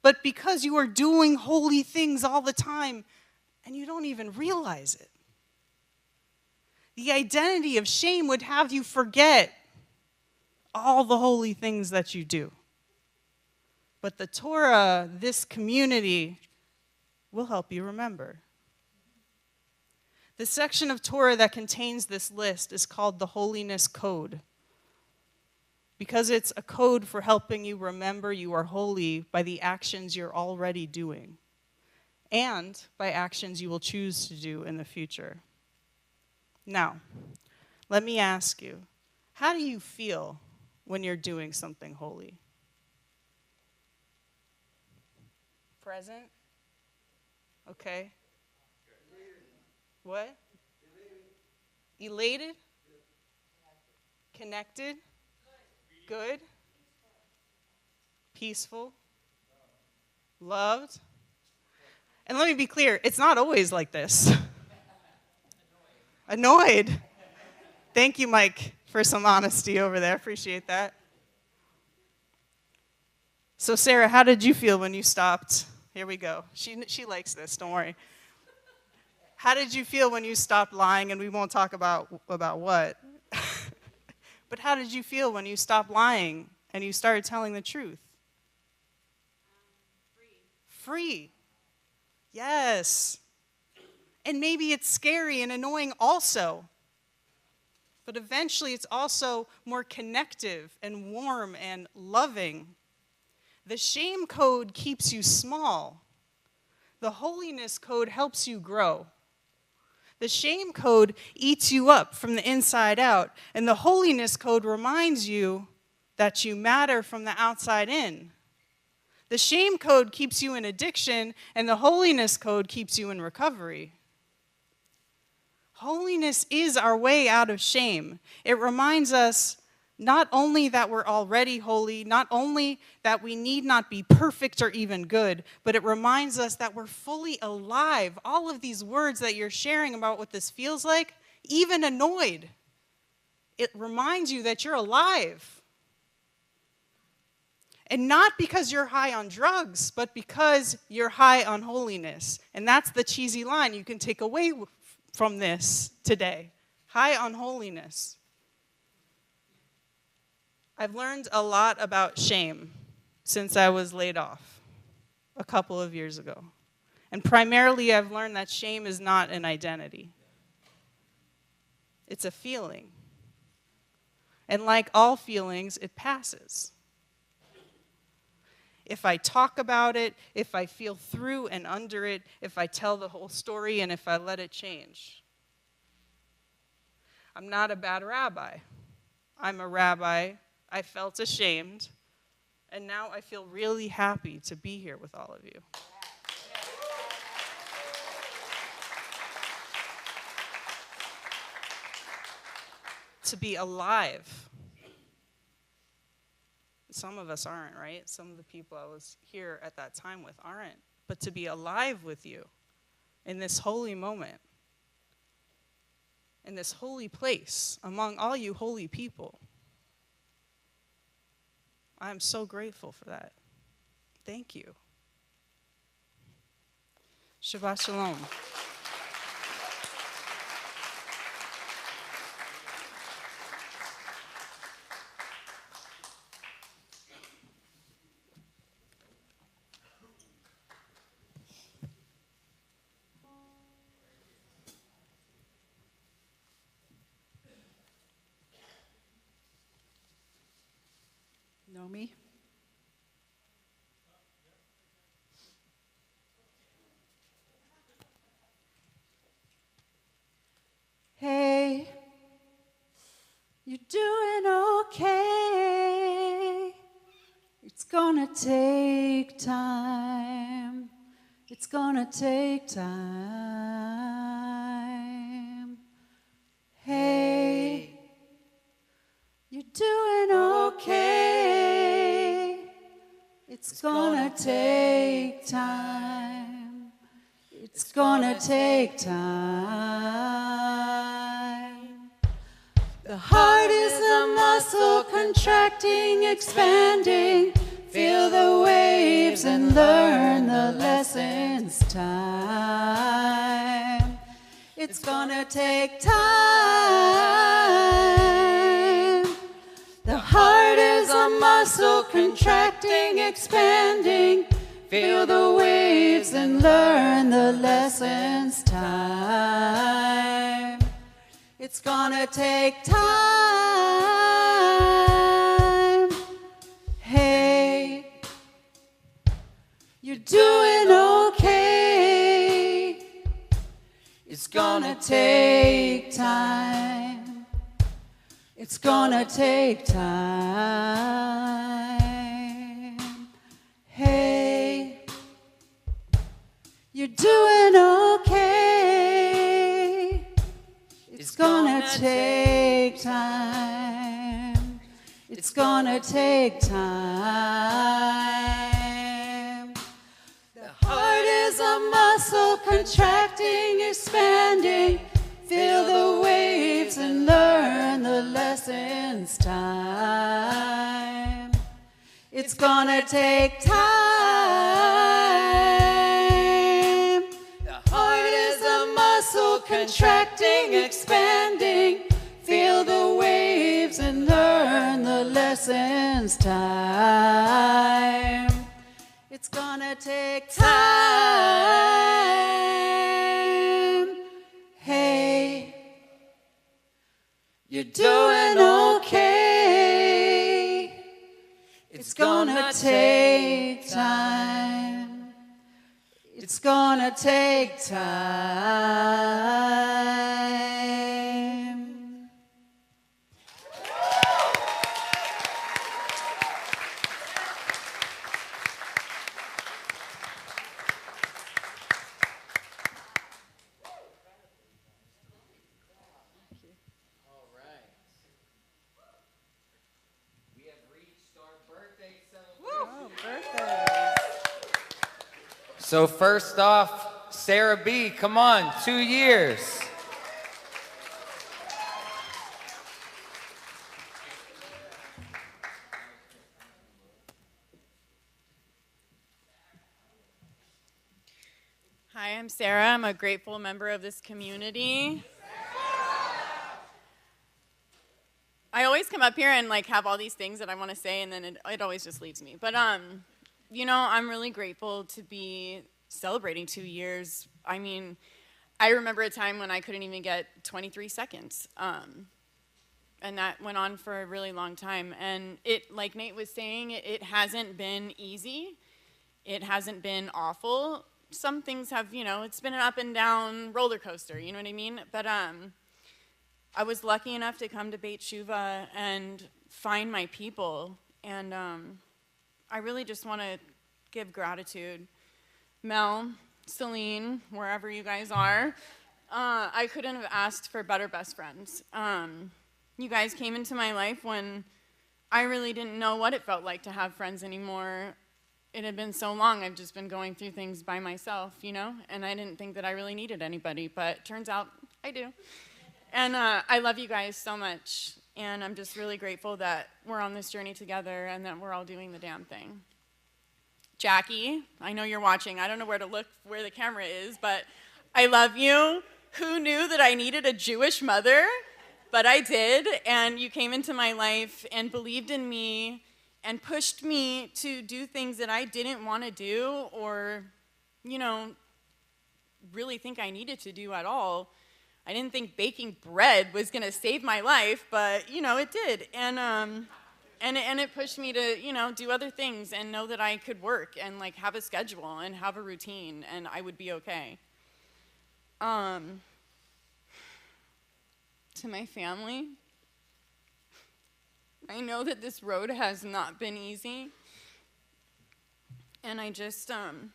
but because you are doing holy things all the time and you don't even realize it. The identity of shame would have you forget all the holy things that you do. But the Torah, this community, will help you remember. The section of Torah that contains this list is called the Holiness Code, because it's a code for helping you remember you are holy by the actions you're already doing and by actions you will choose to do in the future. Now, let me ask you, how do you feel when you're doing something holy? Present? Okay. What? Elated? Connected? Good? Peaceful? Loved? And let me be clear, it's not always like this. Annoyed. Thank you, Mike, for some honesty over there. Appreciate that. So, Sarah, how did you feel when you stopped? Here we go. She likes this, don't worry. How did you feel when you stopped lying? And we won't talk about what. But how did you feel when you stopped lying and you started telling the truth? Free. Yes. And maybe it's scary and annoying also. But eventually it's also more connective and warm and loving. The shame code keeps you small. The holiness code helps you grow. The shame code eats you up from the inside out, and the holiness code reminds you that you matter from the outside in. The shame code keeps you in addiction, and the holiness code keeps you in recovery. Holiness is our way out of shame. It reminds us not only that we're already holy, not only that we need not be perfect or even good, but it reminds us that we're fully alive. All of these words that you're sharing about what this feels like, even annoyed, it reminds you that you're alive. And not because you're high on drugs, but because you're high on holiness. And that's the cheesy line you can take away from this today. High on holiness. I've learned a lot about shame since I was laid off a couple of years ago. And primarily I've learned that shame is not an identity. It's a feeling. And like all feelings, it passes. If I talk about it, if I feel through and under it, if I tell the whole story, and if I let it change. I'm not a bad rabbi. I'm a rabbi. I felt ashamed, and now I feel really happy to be here with all of you. To be alive. Some of us aren't, right? Some of the people I was here at that time with aren't. But to be alive with you in this holy moment. in this holy place among all you holy people. I'm so grateful for that. Thank you. Shabbat Shalom. Know me? Hey, you're doing okay. It's gonna take time. It's gonna take time. Hey, you're doing okay. It's gonna take time. It's gonna take time. The heart is a muscle contracting, expanding. Feel the waves and learn the lessons. Time. It's gonna take time. The heart is a muscle contracting, expanding. Feel the waves and learn the lessons. Time. It's gonna take time. Hey, you're doing okay. It's gonna take time. It's gonna take time. Hey, you're doing okay. It's gonna take time. It's gonna take time. The heart is a muscle contracting, expanding. Feel the waves and learn the lessons. Time. It's gonna take time. The heart is a muscle contracting, expanding. Feel the waves and learn the lessons. Time. It's gonna take time. Hey, you're doing okay. It's gonna take time. It's gonna take time. All right. We have reached our birthday celebration. So first off, Sarah B, come on, 2 years. Hi, I'm Sarah. I'm a grateful member of this community. I always come up here and like have all these things that I want to say, and then it always just leaves me. But you know, I'm really grateful to be celebrating 2 years. I mean, I remember a time when I couldn't even get 23 seconds. And that went on for a really long time. And it, like Nate was saying, it hasn't been easy. It hasn't been awful. Some things have, you know, it's been an up and down roller coaster, you know what I mean? But I was lucky enough to come to Beit Shuvah and find my people. And I really just want to give gratitude. Mel, Celine, wherever you guys are, I couldn't have asked for better best friends. You guys came into my life when I really didn't know what it felt like to have friends anymore. It had been so long, I've just been going through things by myself, you know? And I didn't think that I really needed anybody, but turns out I do. And I love you guys so much. And I'm just really grateful that we're on this journey together and that we're all doing the damn thing. Jackie, I know you're watching. I don't know where to look where the camera is, but I love you. Who knew that I needed a Jewish mother? But I did, and you came into my life and believed in me and pushed me to do things that I didn't want to do or, you know, really think I needed to do at all. I didn't think baking bread was going to save my life, but, you know, it did. And it pushed me to, you know, do other things and know that I could work and, like, have a schedule and have a routine, and I would be okay. To my family, I know that this road has not been easy, and I just, I'm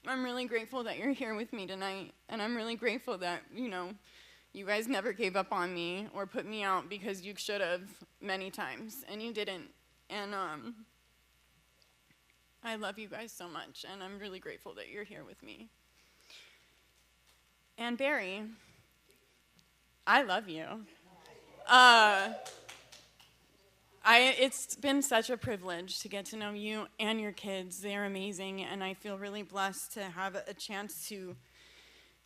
really grateful that you're here with me tonight, and I'm really grateful that, you know, you guys never gave up on me or put me out because you should have many times, and you didn't. And I love you guys so much, and I'm really grateful that you're here with me. And Barry, I love you. It's been such a privilege to get to know you and your kids. They're amazing, and I feel really blessed to have a chance to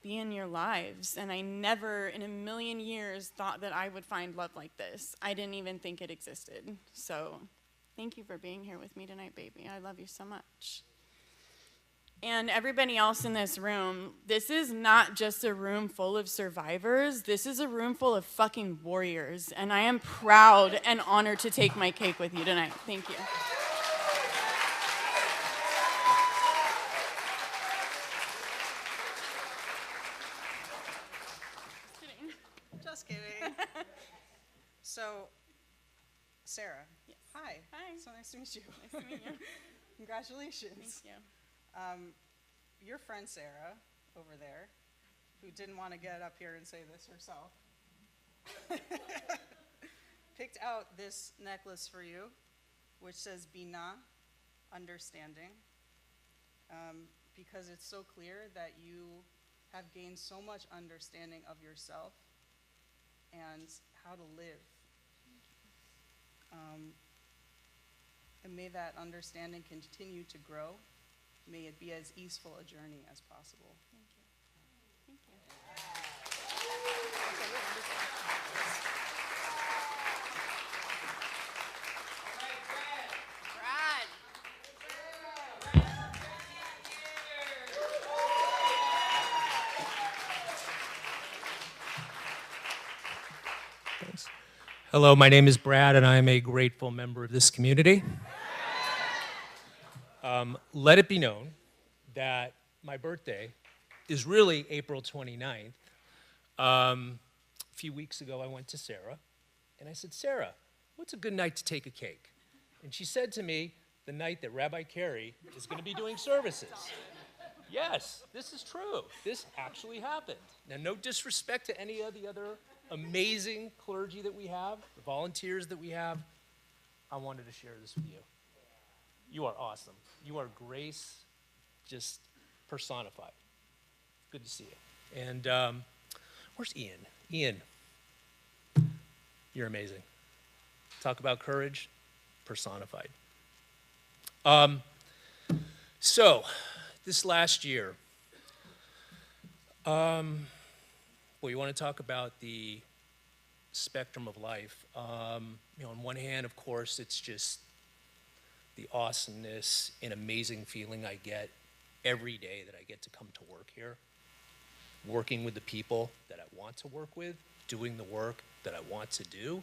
be in your lives. And I never in a million years thought that I would find love like this. I didn't even think it existed. So thank you for being here with me tonight, baby. I love you so much. And everybody else in this room, this is not just a room full of survivors. This is a room full of fucking warriors. And I am proud and honored to take my cake with you tonight. Thank you. Just kidding. So, Sarah. Yes. Hi. Hi. So nice to meet you. Nice to meet you. Congratulations. Thank you. Your friend Sarah over there, who didn't want to get up here and say this herself, picked out this necklace for you, which says Bina, understanding, because it's so clear that you have gained so much understanding of yourself and how to live. And may that understanding continue to grow. May it be as easeful a journey as possible. Thank you. Thank you. Thanks. Hello, my name is Brad, and I am a grateful member of this community. Let it be known that my birthday is really April 29th. A few weeks ago, I went to Sarah, and I said, Sarah, what's a good night to take a cake? And she said to me, the night that Rabbi Carey is going to be doing services. Yes, this is true. This actually happened. Now, no disrespect to any of the other amazing clergy that we have, the volunteers that we have. I wanted to share this with you. You are awesome. You are grace just personified. Good to see you. And where's Ian? Ian, you're amazing. Talk about courage, personified. So, this last year, well, you want to talk about the spectrum of life. You know, on one hand, of course, it's just the awesomeness and amazing feeling I get every day that I get to come to work here, working with the people that I want to work with, doing the work that I want to do.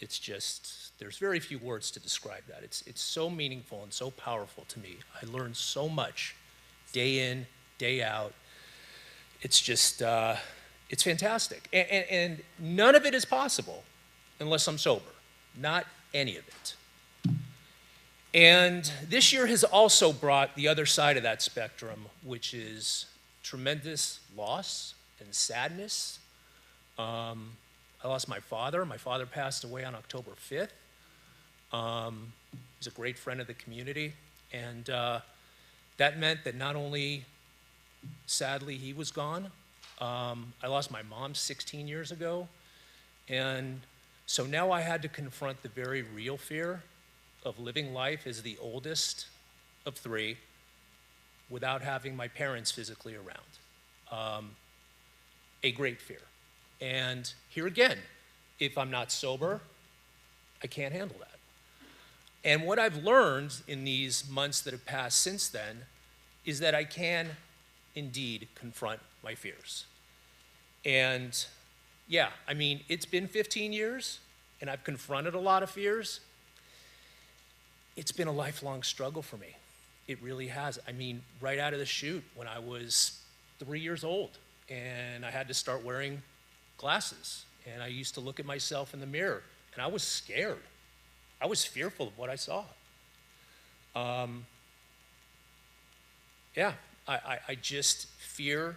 It's just, there's very few words to describe that. It's so meaningful and so powerful to me. I learn so much day in, day out. It's just, it's fantastic. And none of it is possible unless I'm sober. Not any of it. And this year has also brought the other side of that spectrum, which is tremendous loss and sadness. I lost my father. My father passed away on October 5th. He's a great friend of the community. And that meant that not only, sadly, he was gone, I lost my mom 16 years ago, and so now I had to confront the very real fear of living life as the oldest of three without having my parents physically around. A great fear. And here again, if I'm not sober, I can't handle that. And what I've learned in these months that have passed since then is that I can indeed confront my fears. And yeah, I mean, it's been 15 years and I've confronted a lot of fears. It's been a lifelong struggle for me. It really has. I mean, right out of the chute when I was 3 years old and I had to start wearing glasses. And I used to look at myself in the mirror and I was scared. I was fearful of what I saw. Yeah, I just, fear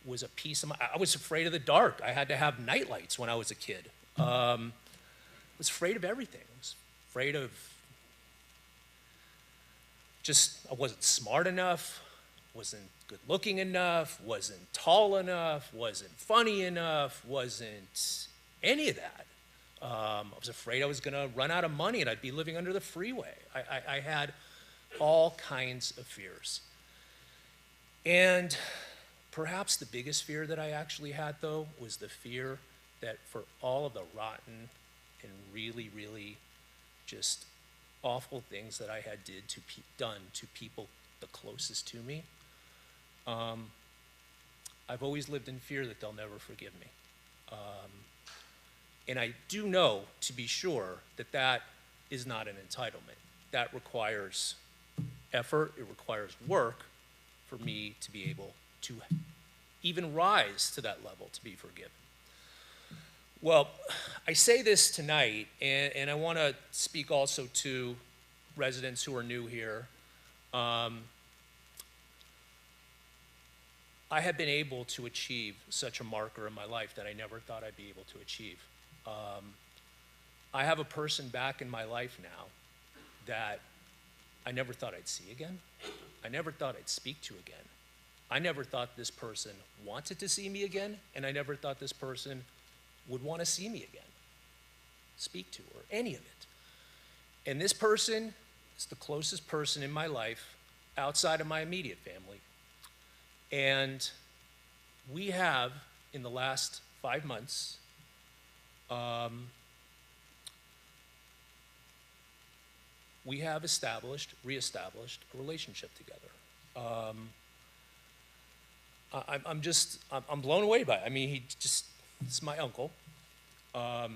was a piece of I was afraid of the dark. I had to have night lights when I was a kid. I was afraid of everything. I was afraid of I wasn't smart enough, wasn't good looking enough, wasn't tall enough, wasn't funny enough, wasn't any of that. I was afraid I was gonna run out of money and I'd be living under the freeway. I had all kinds of fears. And perhaps the biggest fear that I actually had, though, was the fear that for all of the rotten and really, really just awful things that I had done to people the closest to me, I've always lived in fear that they'll never forgive me. And I do know, to be sure, that that is not an entitlement. That requires effort, it requires work for me to be able to even rise to that level to be forgiven. Well, I say this tonight, and I want to speak also to residents who are new here. I have been able to achieve such a marker in my life that I never thought I'd be able to achieve. I have a person back in my life now that I never thought I'd see again. I never thought I'd speak to again. I never thought this person wanted to see me again, and I never thought this person would want to see me again, speak to, or any of it. And this person is the closest person in my life outside of my immediate family. And we have, in the last 5 months, we have reestablished a relationship together. I'm blown away by it. I mean, it's my uncle. I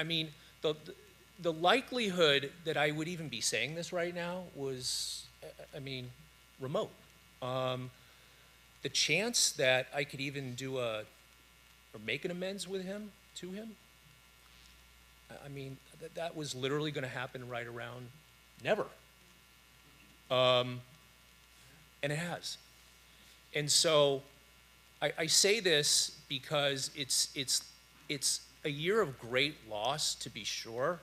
mean, the likelihood that I would even be saying this right now was, I mean, remote. The chance that I could even do or make an amends with him, to him, I mean, that was literally going to happen right around never. And it has. And so I say this because it's a year of great loss, to be sure,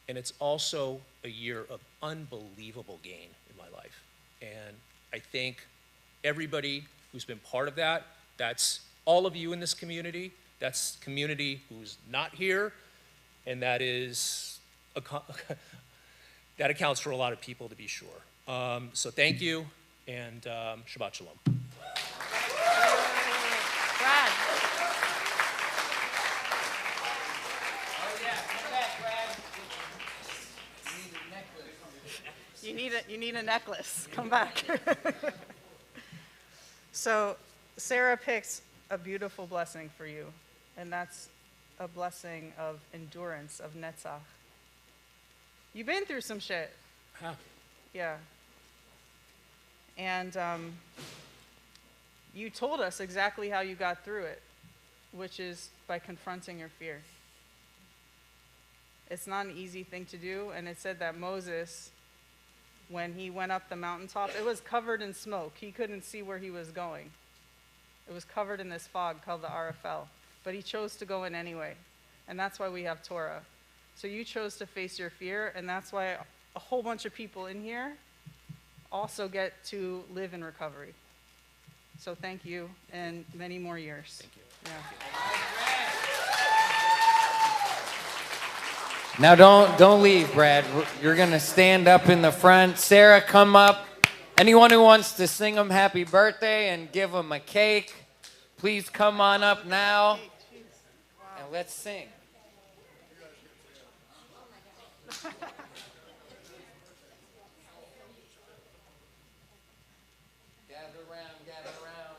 and it's also a year of unbelievable gain in my life. And I think everybody who's been part of that, that's all of you in this community, that's community who's not here, and that is that accounts for a lot of people, to be sure. So thank you, and Shabbat Shalom. Brad. You need a necklace. Come back. So Sarah picks a beautiful blessing for you, and that's a blessing of endurance, of netzach. You've been through some shit. Huh. Yeah. And you told us exactly how you got through it, which is by confronting your fear. It's not an easy thing to do, and it said that Moses, when he went up the mountaintop, it was covered in smoke. He couldn't see where he was going. It was covered in this fog called the Arafel, but he chose to go in anyway, and that's why we have Torah. So you chose to face your fear, and that's why a whole bunch of people in here also get to live in recovery. So thank you, and many more years. Thank you. Now don't leave, Brad. You're gonna stand up in the front. Sarah, come up. Anyone who wants to sing them happy birthday and give them a cake, please come on up now and let's sing. Gather around, gather around.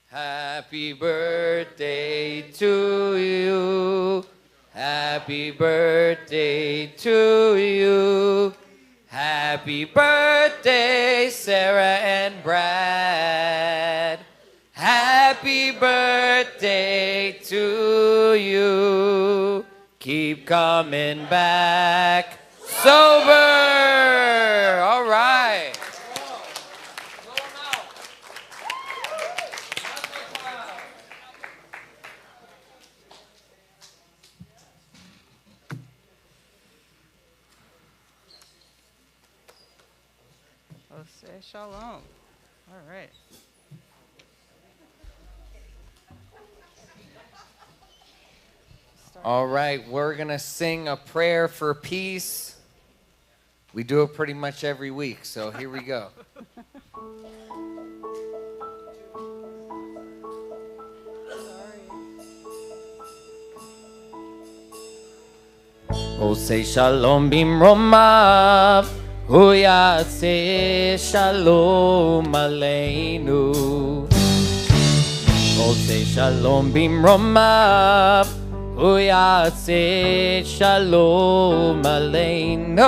Happy birthday to you. Happy birthday to you. Happy birthday, Sarah and Brad. Happy birthday to you. Keep coming back sober. All right. Say shalom. All right. All right, we're going to sing a prayer for peace. We do it pretty much every week, so here we go. Oh, say shalom bimromav, hu yaseh shalom aleinu. Oh, say shalom bimromav, hu yaseh shalom aleinu.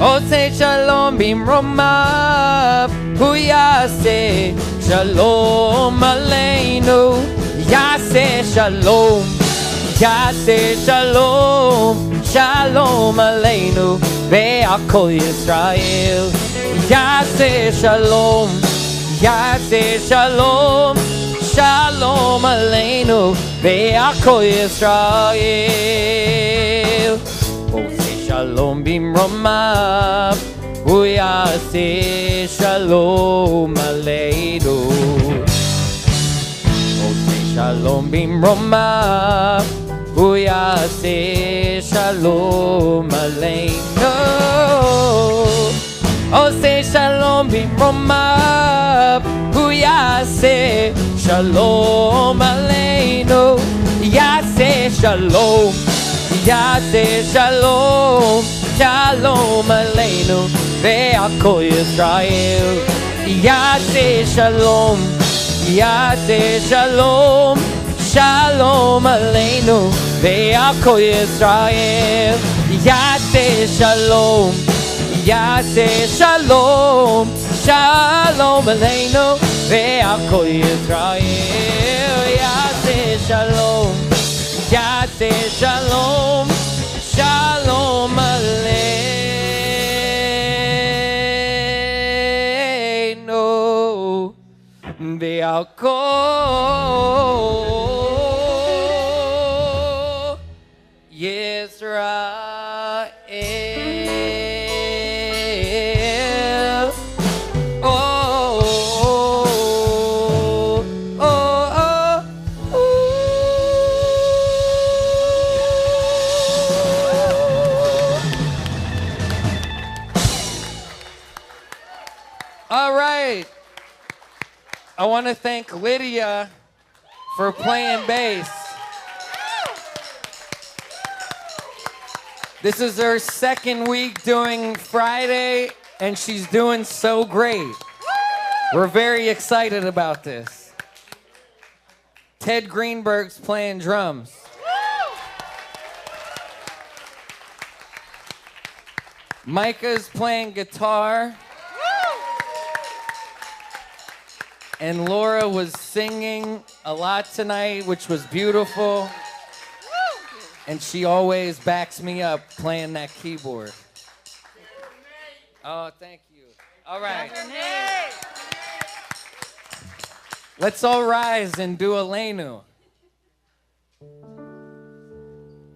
Oh, say shalom bimromav, hu yaseh shalom aleinu. Yaseh shalom. Yaseh shalom, shalom aleinu, ve'akol Yisrael. Yaseh shalom, yaseh shalom, shalom aleinu, ve'akol Yisrael. Oh, say shalom bimromav, hu yaseh shalom aleinu. Oh, say shalom bimromav, hu yaseh shalom aleinu. Oh, say shalom bimromav, hu yaseh shalom aleinu. Yaseh shalom, yaseh shalom, shalom aleinu, ve'akol Yisrael. Yaseh shalom, yaseh shalom, shalom aleinu, ve'akol Yisrael. Yaseh shalom, yaseh shalom, shalom aleinu, ve'akol Yisrael. Yaseh shalom, yaseh shalom, shalom aleinu, ve'akol Yisrael. Oh, oh, oh, oh. All right. I want to thank Lydia for playing bass. This is her second week doing Friday, and she's doing so great. We're very excited about this. Ted Greenberg's playing drums. Micah's playing guitar. And Laura was singing a lot tonight, which was beautiful. And she always backs me up playing that keyboard. Oh, thank you. All right. Let's all rise and do Aleinu.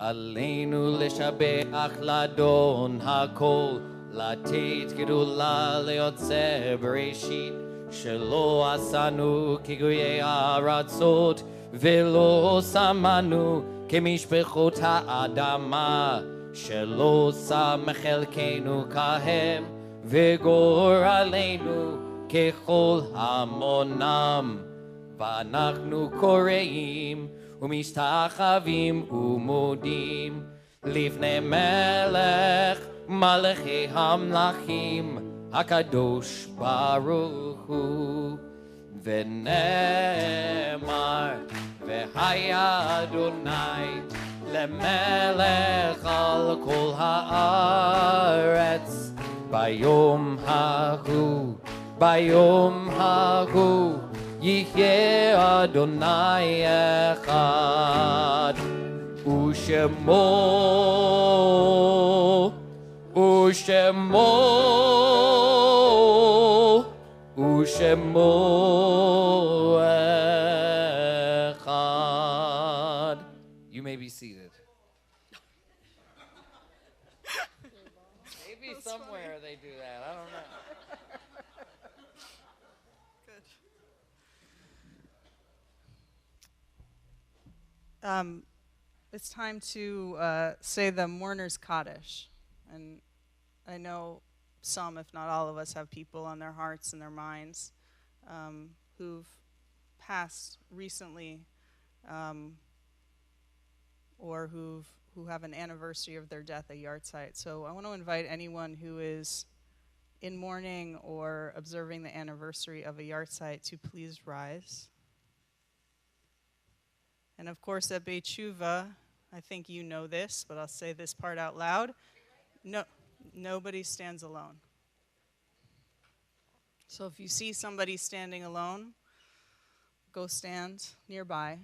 Aleinu l'shabeach ladon hakol לתת גדולה ליוצא בראשית, שלא עשנו כגויי הארצות, ולא שמנו כמשפחות האדמה, שלא שם חלקנו כהם, וגורלנו ככל המונם. ואנחנו קוראים ומשתחווים ומודים לפני מלך מלכי המלכים הקדוש ברוך הוא. ונאמר והיה אדוני למלך על כל הארץ ביום ההוא יחיה אדוני אחד, ושמו אחד. You may be seated. Maybe somewhere they do that. I don't know. It's time to say the mourner's Kaddish. And I know some, if not all of us, have people on their hearts and their minds who've passed recently or who have an anniversary of their death, a yahrzeit. So I want to invite anyone who is in mourning or observing the anniversary of a yahrzeit to please rise. And of course, at Beit Tshuva, I think you know this, but I'll say this part out loud. No, nobody stands alone. So if you see somebody standing alone, go stand nearby.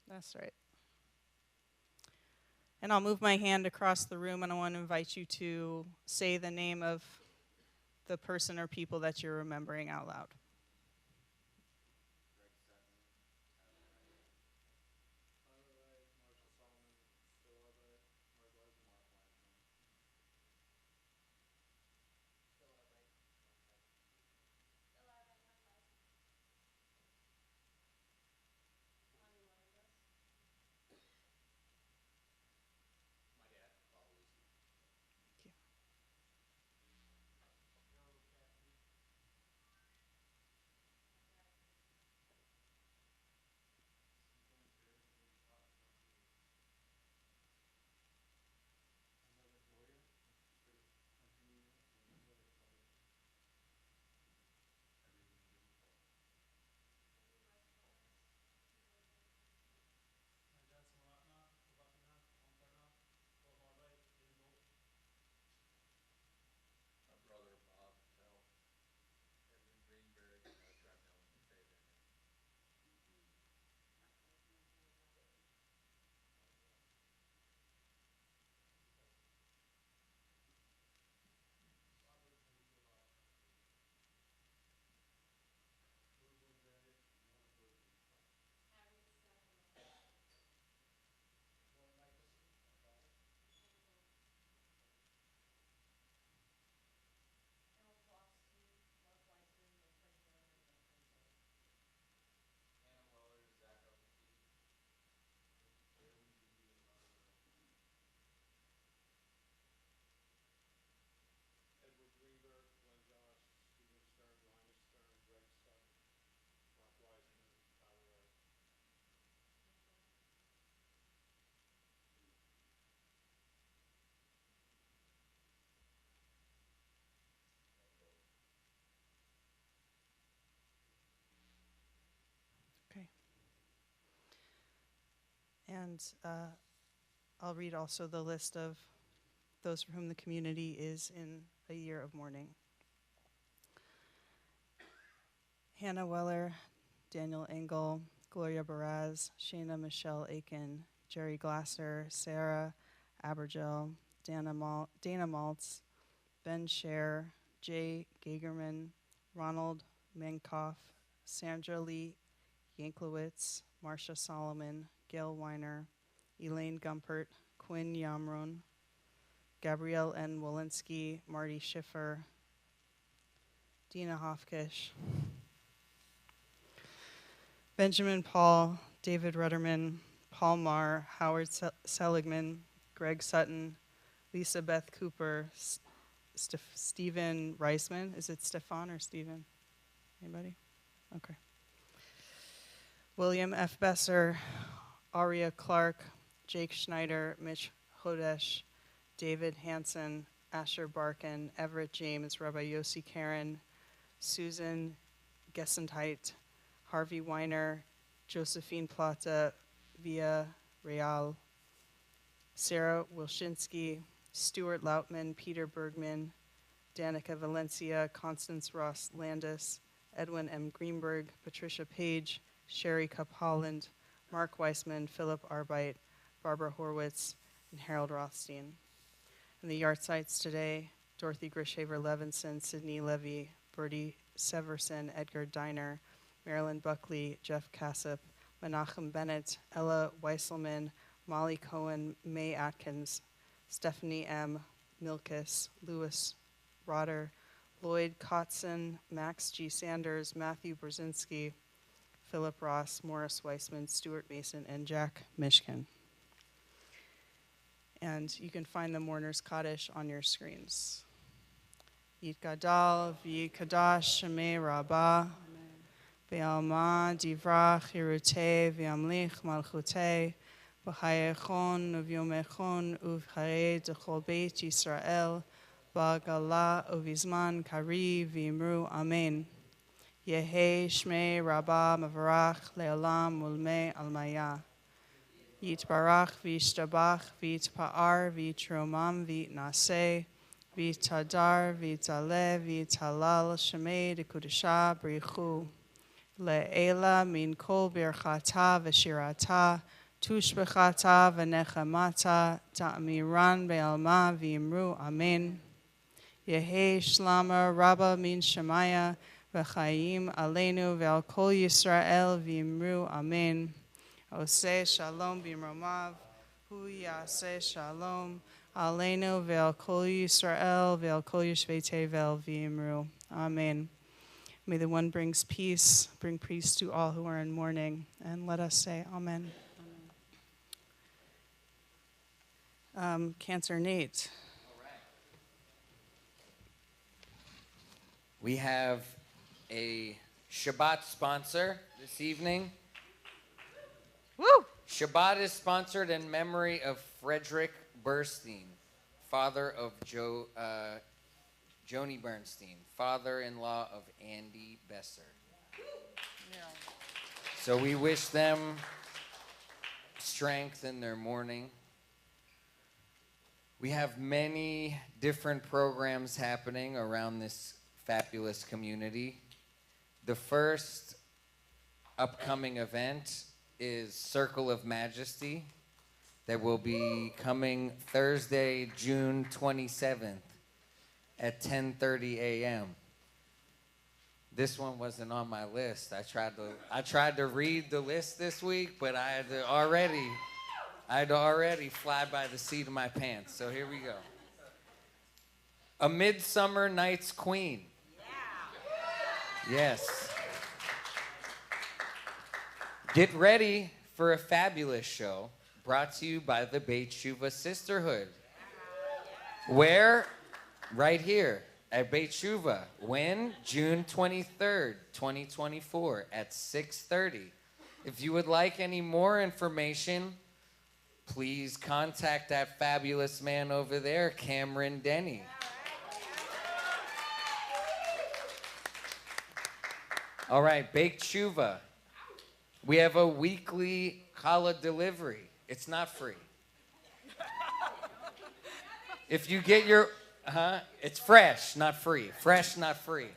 That's right. And I'll move my hand across the room, and I want to invite you to say the name of the person or people that you're remembering out loud. Okay. And I'll read also the list of those for whom the community is in a year of mourning. Hannah Weller, Daniel Engel, Gloria Baraz, Shayna Michelle Aiken, Jerry Glasser, Sarah Abergel, Dana Maltz, Ben Scher, Jay Gagerman, Ronald Mankoff, Sandra Lee Yanklowitz, Marcia Solomon, Gail Weiner, Elaine Gumpert, Quinn Yamron, Gabrielle N. Walensky, Marty Schiffer, Dina Hofkish, Benjamin Paul, David Rudderman, Paul Marr, Howard Seligman, Greg Sutton, Lisa Beth Cooper, Stephen Reisman. Is it Stefan or Stephen? Anybody? Okay. William F. Besser, Aria Clark, Jake Schneider, Mitch Hodesh, David Hansen, Asher Barkin, Everett James, Rabbi Yossi Karen, Susan Gessenheit, Harvey Weiner, Josephine Plata, Via Real, Sarah Wilshinsky, Stuart Lautman, Peter Bergman, Danica Valencia, Constance Ross Landis, Edwin M. Greenberg, Patricia Page, Sherry Cup Holland, Mark Weissman, Philip Arbeit, Barbara Horwitz, and Harold Rothstein. And the yard sites today, Dorothy Grishaver Levinson, Sydney Levy, Bertie Severson, Edgar Diner, Marilyn Buckley, Jeff Cassip, Menachem Bennett, Ella Weisselman, Molly Cohen, May Atkins, Stephanie M. Milkis, Louis Rotter, Lloyd Kotzen, Max G. Sanders, Matthew Brzezinski, Philip Ross, Morris Weissman, Stuart Mason, and Jack Mishkin. And you can find the Mourner's Kaddish on your screens. Yit Gadal, V'Kadash, Shemei Rabbah, Be'alma, Divrach, Hirutei, V'Amlich, Malchutei, B'Chayechon, Uvyomechon, Uv'Charei, D'Chol Beit Yisrael, Ba'Gala, Uvizman, Kari, V'Imru, Amen. Yehi Shmei Rabbah Mavarach Le'olam Ulmei Almaya. Yitbarach v'yishtabach v'yitpa'ar v'yitromam v'yitnaseh v'yitadar v'yitaleh v'yitalal Shemei Dekudesha B'richu Le'ela min kol birchata v'shirata tushbechata v'nechamata ta'amiran be'alma v'yimru Amen. Yehi Shlama Rabba min Shemaya v'chayim aleinu ve'al kol Yisrael v'yimru Amen. Oseh shalom b'imromav, hu yaseh shalom aleinu ve'al kol Yisrael ve'al kol Yishvei Tevel v'yimru. Amen. May the one brings peace, bring peace to all who are in mourning, and let us say Amen. Cancer Nate. All right. We have a Shabbat sponsor this evening. Woo! Shabbat is sponsored in memory of Frederick Burstein, father of Joni Bernstein, father-in-law of Andy Besser. Yeah. So we wish them strength in their mourning. We have many different programs happening around this fabulous community. The first upcoming event is Circle of Majesty that will be coming Thursday, June 27th at 10:30 a.m. This one wasn't on my list. I tried to read the list this week, but I had already fly by the seat of my pants. So here we go. A Midsummer Night's Queen. Yeah. Yes. Get ready for a fabulous show brought to you by the Beit Shuvah Sisterhood. Where? Right here at Beit Shuvah. When? June 23rd, 2024 at 6:30. If you would like any more information, please contact that fabulous man over there, Cameron Denny. All right, Beit Shuvah. We have a weekly challah delivery. It's not free. If you get your, it's fresh, not free. Fresh, not free.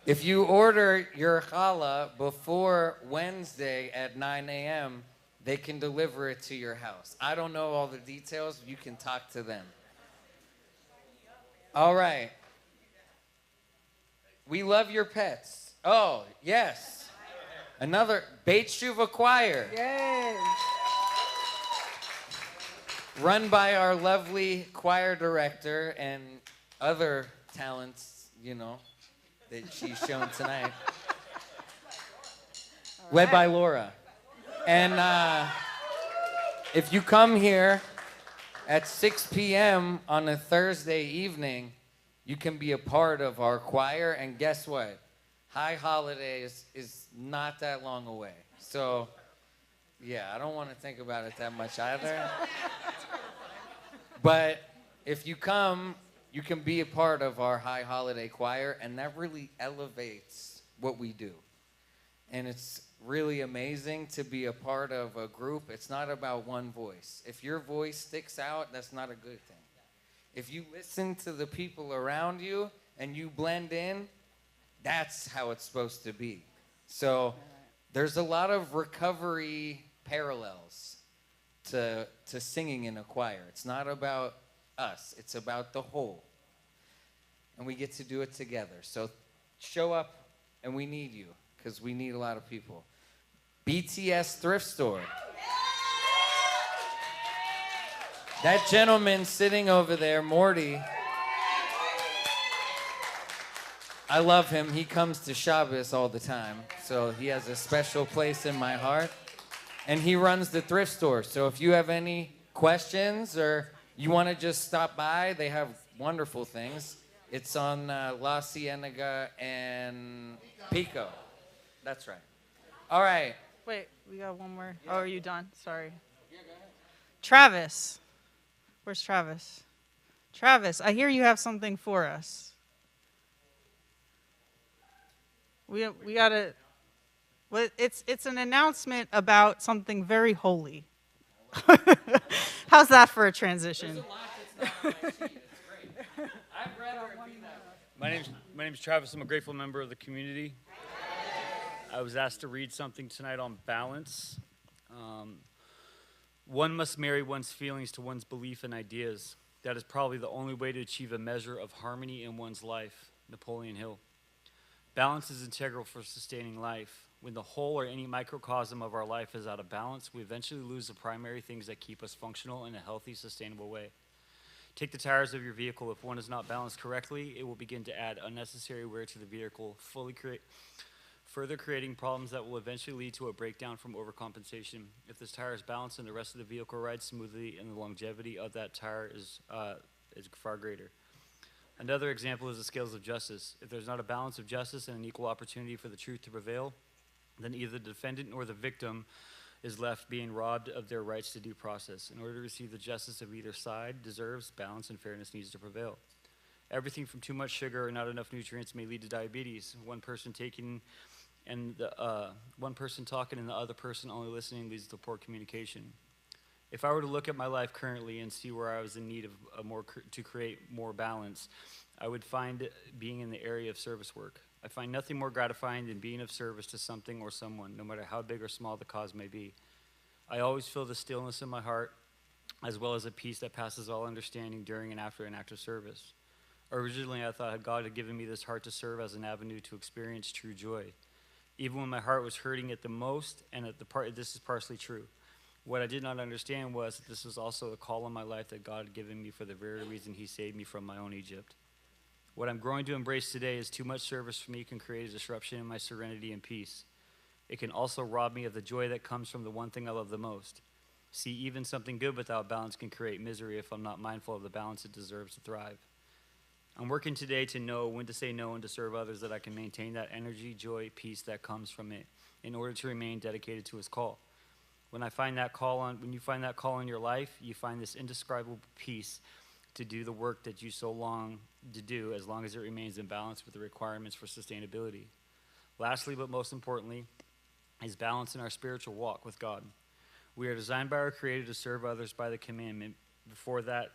If you order your challah before Wednesday at 9 a.m., they can deliver it to your house. I don't know all the details. You can talk to them. All right. We love your pets. Oh, yes. Another Beit Shuvah choir. Yay. run by our lovely choir director and other talents, that she's shown tonight. Led by Laura. And if you come here at 6 p.m. on a Thursday evening, you can be a part of our choir. And guess what? High Holidays is not that long away. So, yeah, I don't want to think about it that much either. But if you come, you can be a part of our High Holiday choir, and that really elevates what we do. And it's really amazing to be a part of a group. It's not about one voice. If your voice sticks out, that's not a good thing. If you listen to the people around you and you blend in, that's how it's supposed to be. So there's a lot of recovery parallels to singing in a choir. It's not about us. It's about the whole. And we get to do it together. So show up, and we need you, because we need a lot of people. BTS Thrift Store. That gentleman sitting over there, Morty, I love him. He comes to Shabbos all the time, so he has a special place in my heart. And he runs the thrift store, so if you have any questions or you want to just stop by, they have wonderful things. It's on La Cienega and Pico. That's right. All right. Wait, we got one more. Oh, are you done? Sorry. Travis. Where's Travis? Travis, I hear you have something for us. We got to... Well, it's an announcement about something very holy. How's that for a transition? My name's Travis. I'm a grateful member of the community. I was asked to read something tonight on balance. One must marry one's feelings to one's belief and ideas. That is probably the only way to achieve a measure of harmony in one's life. Napoleon Hill. Balance is integral for sustaining life. When the whole or any microcosm of our life is out of balance, we eventually lose the primary things that keep us functional in a healthy, sustainable way. Take the tires of your vehicle. If one is not balanced correctly, it will begin to add unnecessary wear to the vehicle, further creating problems that will eventually lead to a breakdown from overcompensation. If this tire is balanced and the rest of the vehicle rides smoothly, and the longevity of that tire is far greater. Another example is the scales of justice. If there's not a balance of justice and an equal opportunity for the truth to prevail, then either the defendant or the victim is left being robbed of their rights to due process. In order to receive the justice of either side deserves, balance and fairness needs to prevail. Everything from too much sugar or not enough nutrients may lead to diabetes. One person talking and the other person only listening leads to poor communication. If I were to look at my life currently and see where I was in need of to create more balance, I would find being in the area of service work. I find nothing more gratifying than being of service to something or someone, no matter how big or small the cause may be. I always feel the stillness in my heart, as well as a peace that passes all understanding during and after an act of service. Originally, I thought God had given me this heart to serve as an avenue to experience true joy. Even when my heart was hurting it the most, and this is partially true. What I did not understand was that this was also a call in my life that God had given me for the very reason he saved me from my own Egypt. What I'm growing to embrace today is too much service for me can create a disruption in my serenity and peace. It can also rob me of the joy that comes from the one thing I love the most. See, even something good without balance can create misery if I'm not mindful of the balance it deserves to thrive. I'm working today to know when to say no and to serve others, that I can maintain that energy, joy, peace that comes from it in order to remain dedicated to his call. When you find that call in your life, you find this indescribable peace to do the work that you so long to do, as long as it remains in balance with the requirements for sustainability. Lastly, but most importantly, is balance in our spiritual walk with God. We are designed by our Creator to serve others by the commandment. Before that,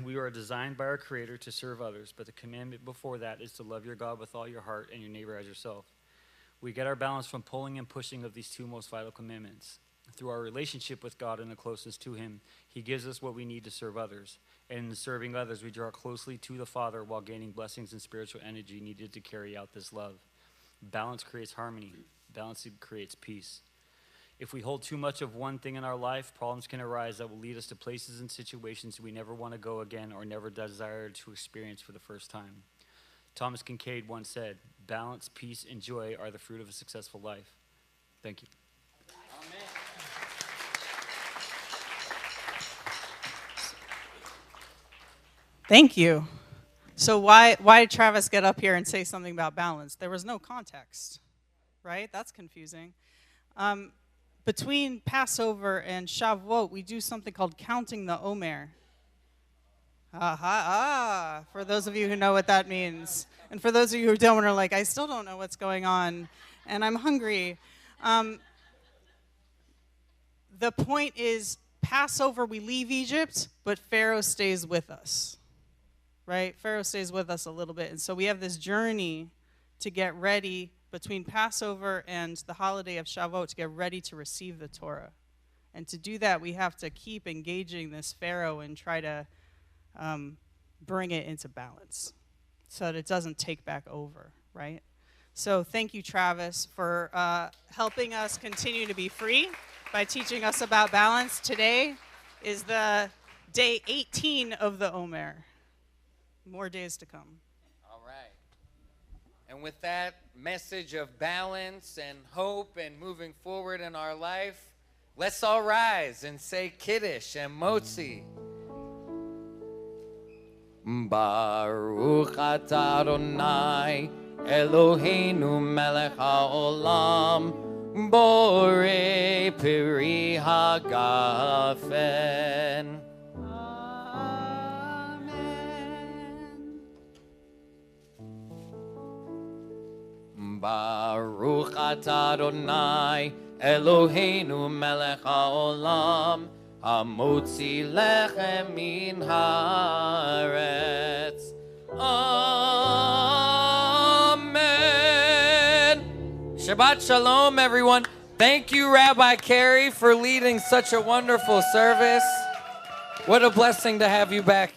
we are designed by our Creator to serve others, but the commandment before that is to love your God with all your heart and your neighbor as yourself. We get our balance from pulling and pushing of these two most vital commandments. Through our relationship with God and the closeness to him, he gives us what we need to serve others. And in serving others, we draw closely to the Father while gaining blessings and spiritual energy needed to carry out this love. Balance creates harmony. Balance creates peace. If we hold too much of one thing in our life, problems can arise that will lead us to places and situations we never want to go again or never desire to experience for the first time. Thomas Kincaid once said, "Balance, peace, and joy are the fruit of a successful life." Thank you. Amen. Thank you. So why did Travis get up here and say something about balance? There was no context, right? That's confusing. Between Passover and Shavuot, we do something called counting the Omer. For those of you who know what that means. And for those of you who don't and are like, I still don't know what's going on, and I'm hungry. The point is, Passover, we leave Egypt, but Pharaoh stays with us. Right? Pharaoh stays with us a little bit. And so we have this journey to get ready between Passover and the holiday of Shavuot to get ready to receive the Torah. And to do that, we have to keep engaging this Pharaoh and try to bring it into balance so that it doesn't take back over, right? So thank you, Travis, for helping us continue to be free by teaching us about balance. Today is the day 18 of the Omer. More days to come. All right. And with that message of balance and hope and moving forward in our life, let's all rise and say Kiddush and Motzi. Baruch atah Adonai Eloheinu melech haolam borei peri hagafen. Baruch atah Adonai Eloheinu melech haolam hamotzi lechem min haaretz. Amen. Shabbat shalom, everyone. Thank you, Rabbi Carey, for leading such a wonderful service. What a blessing to have you back.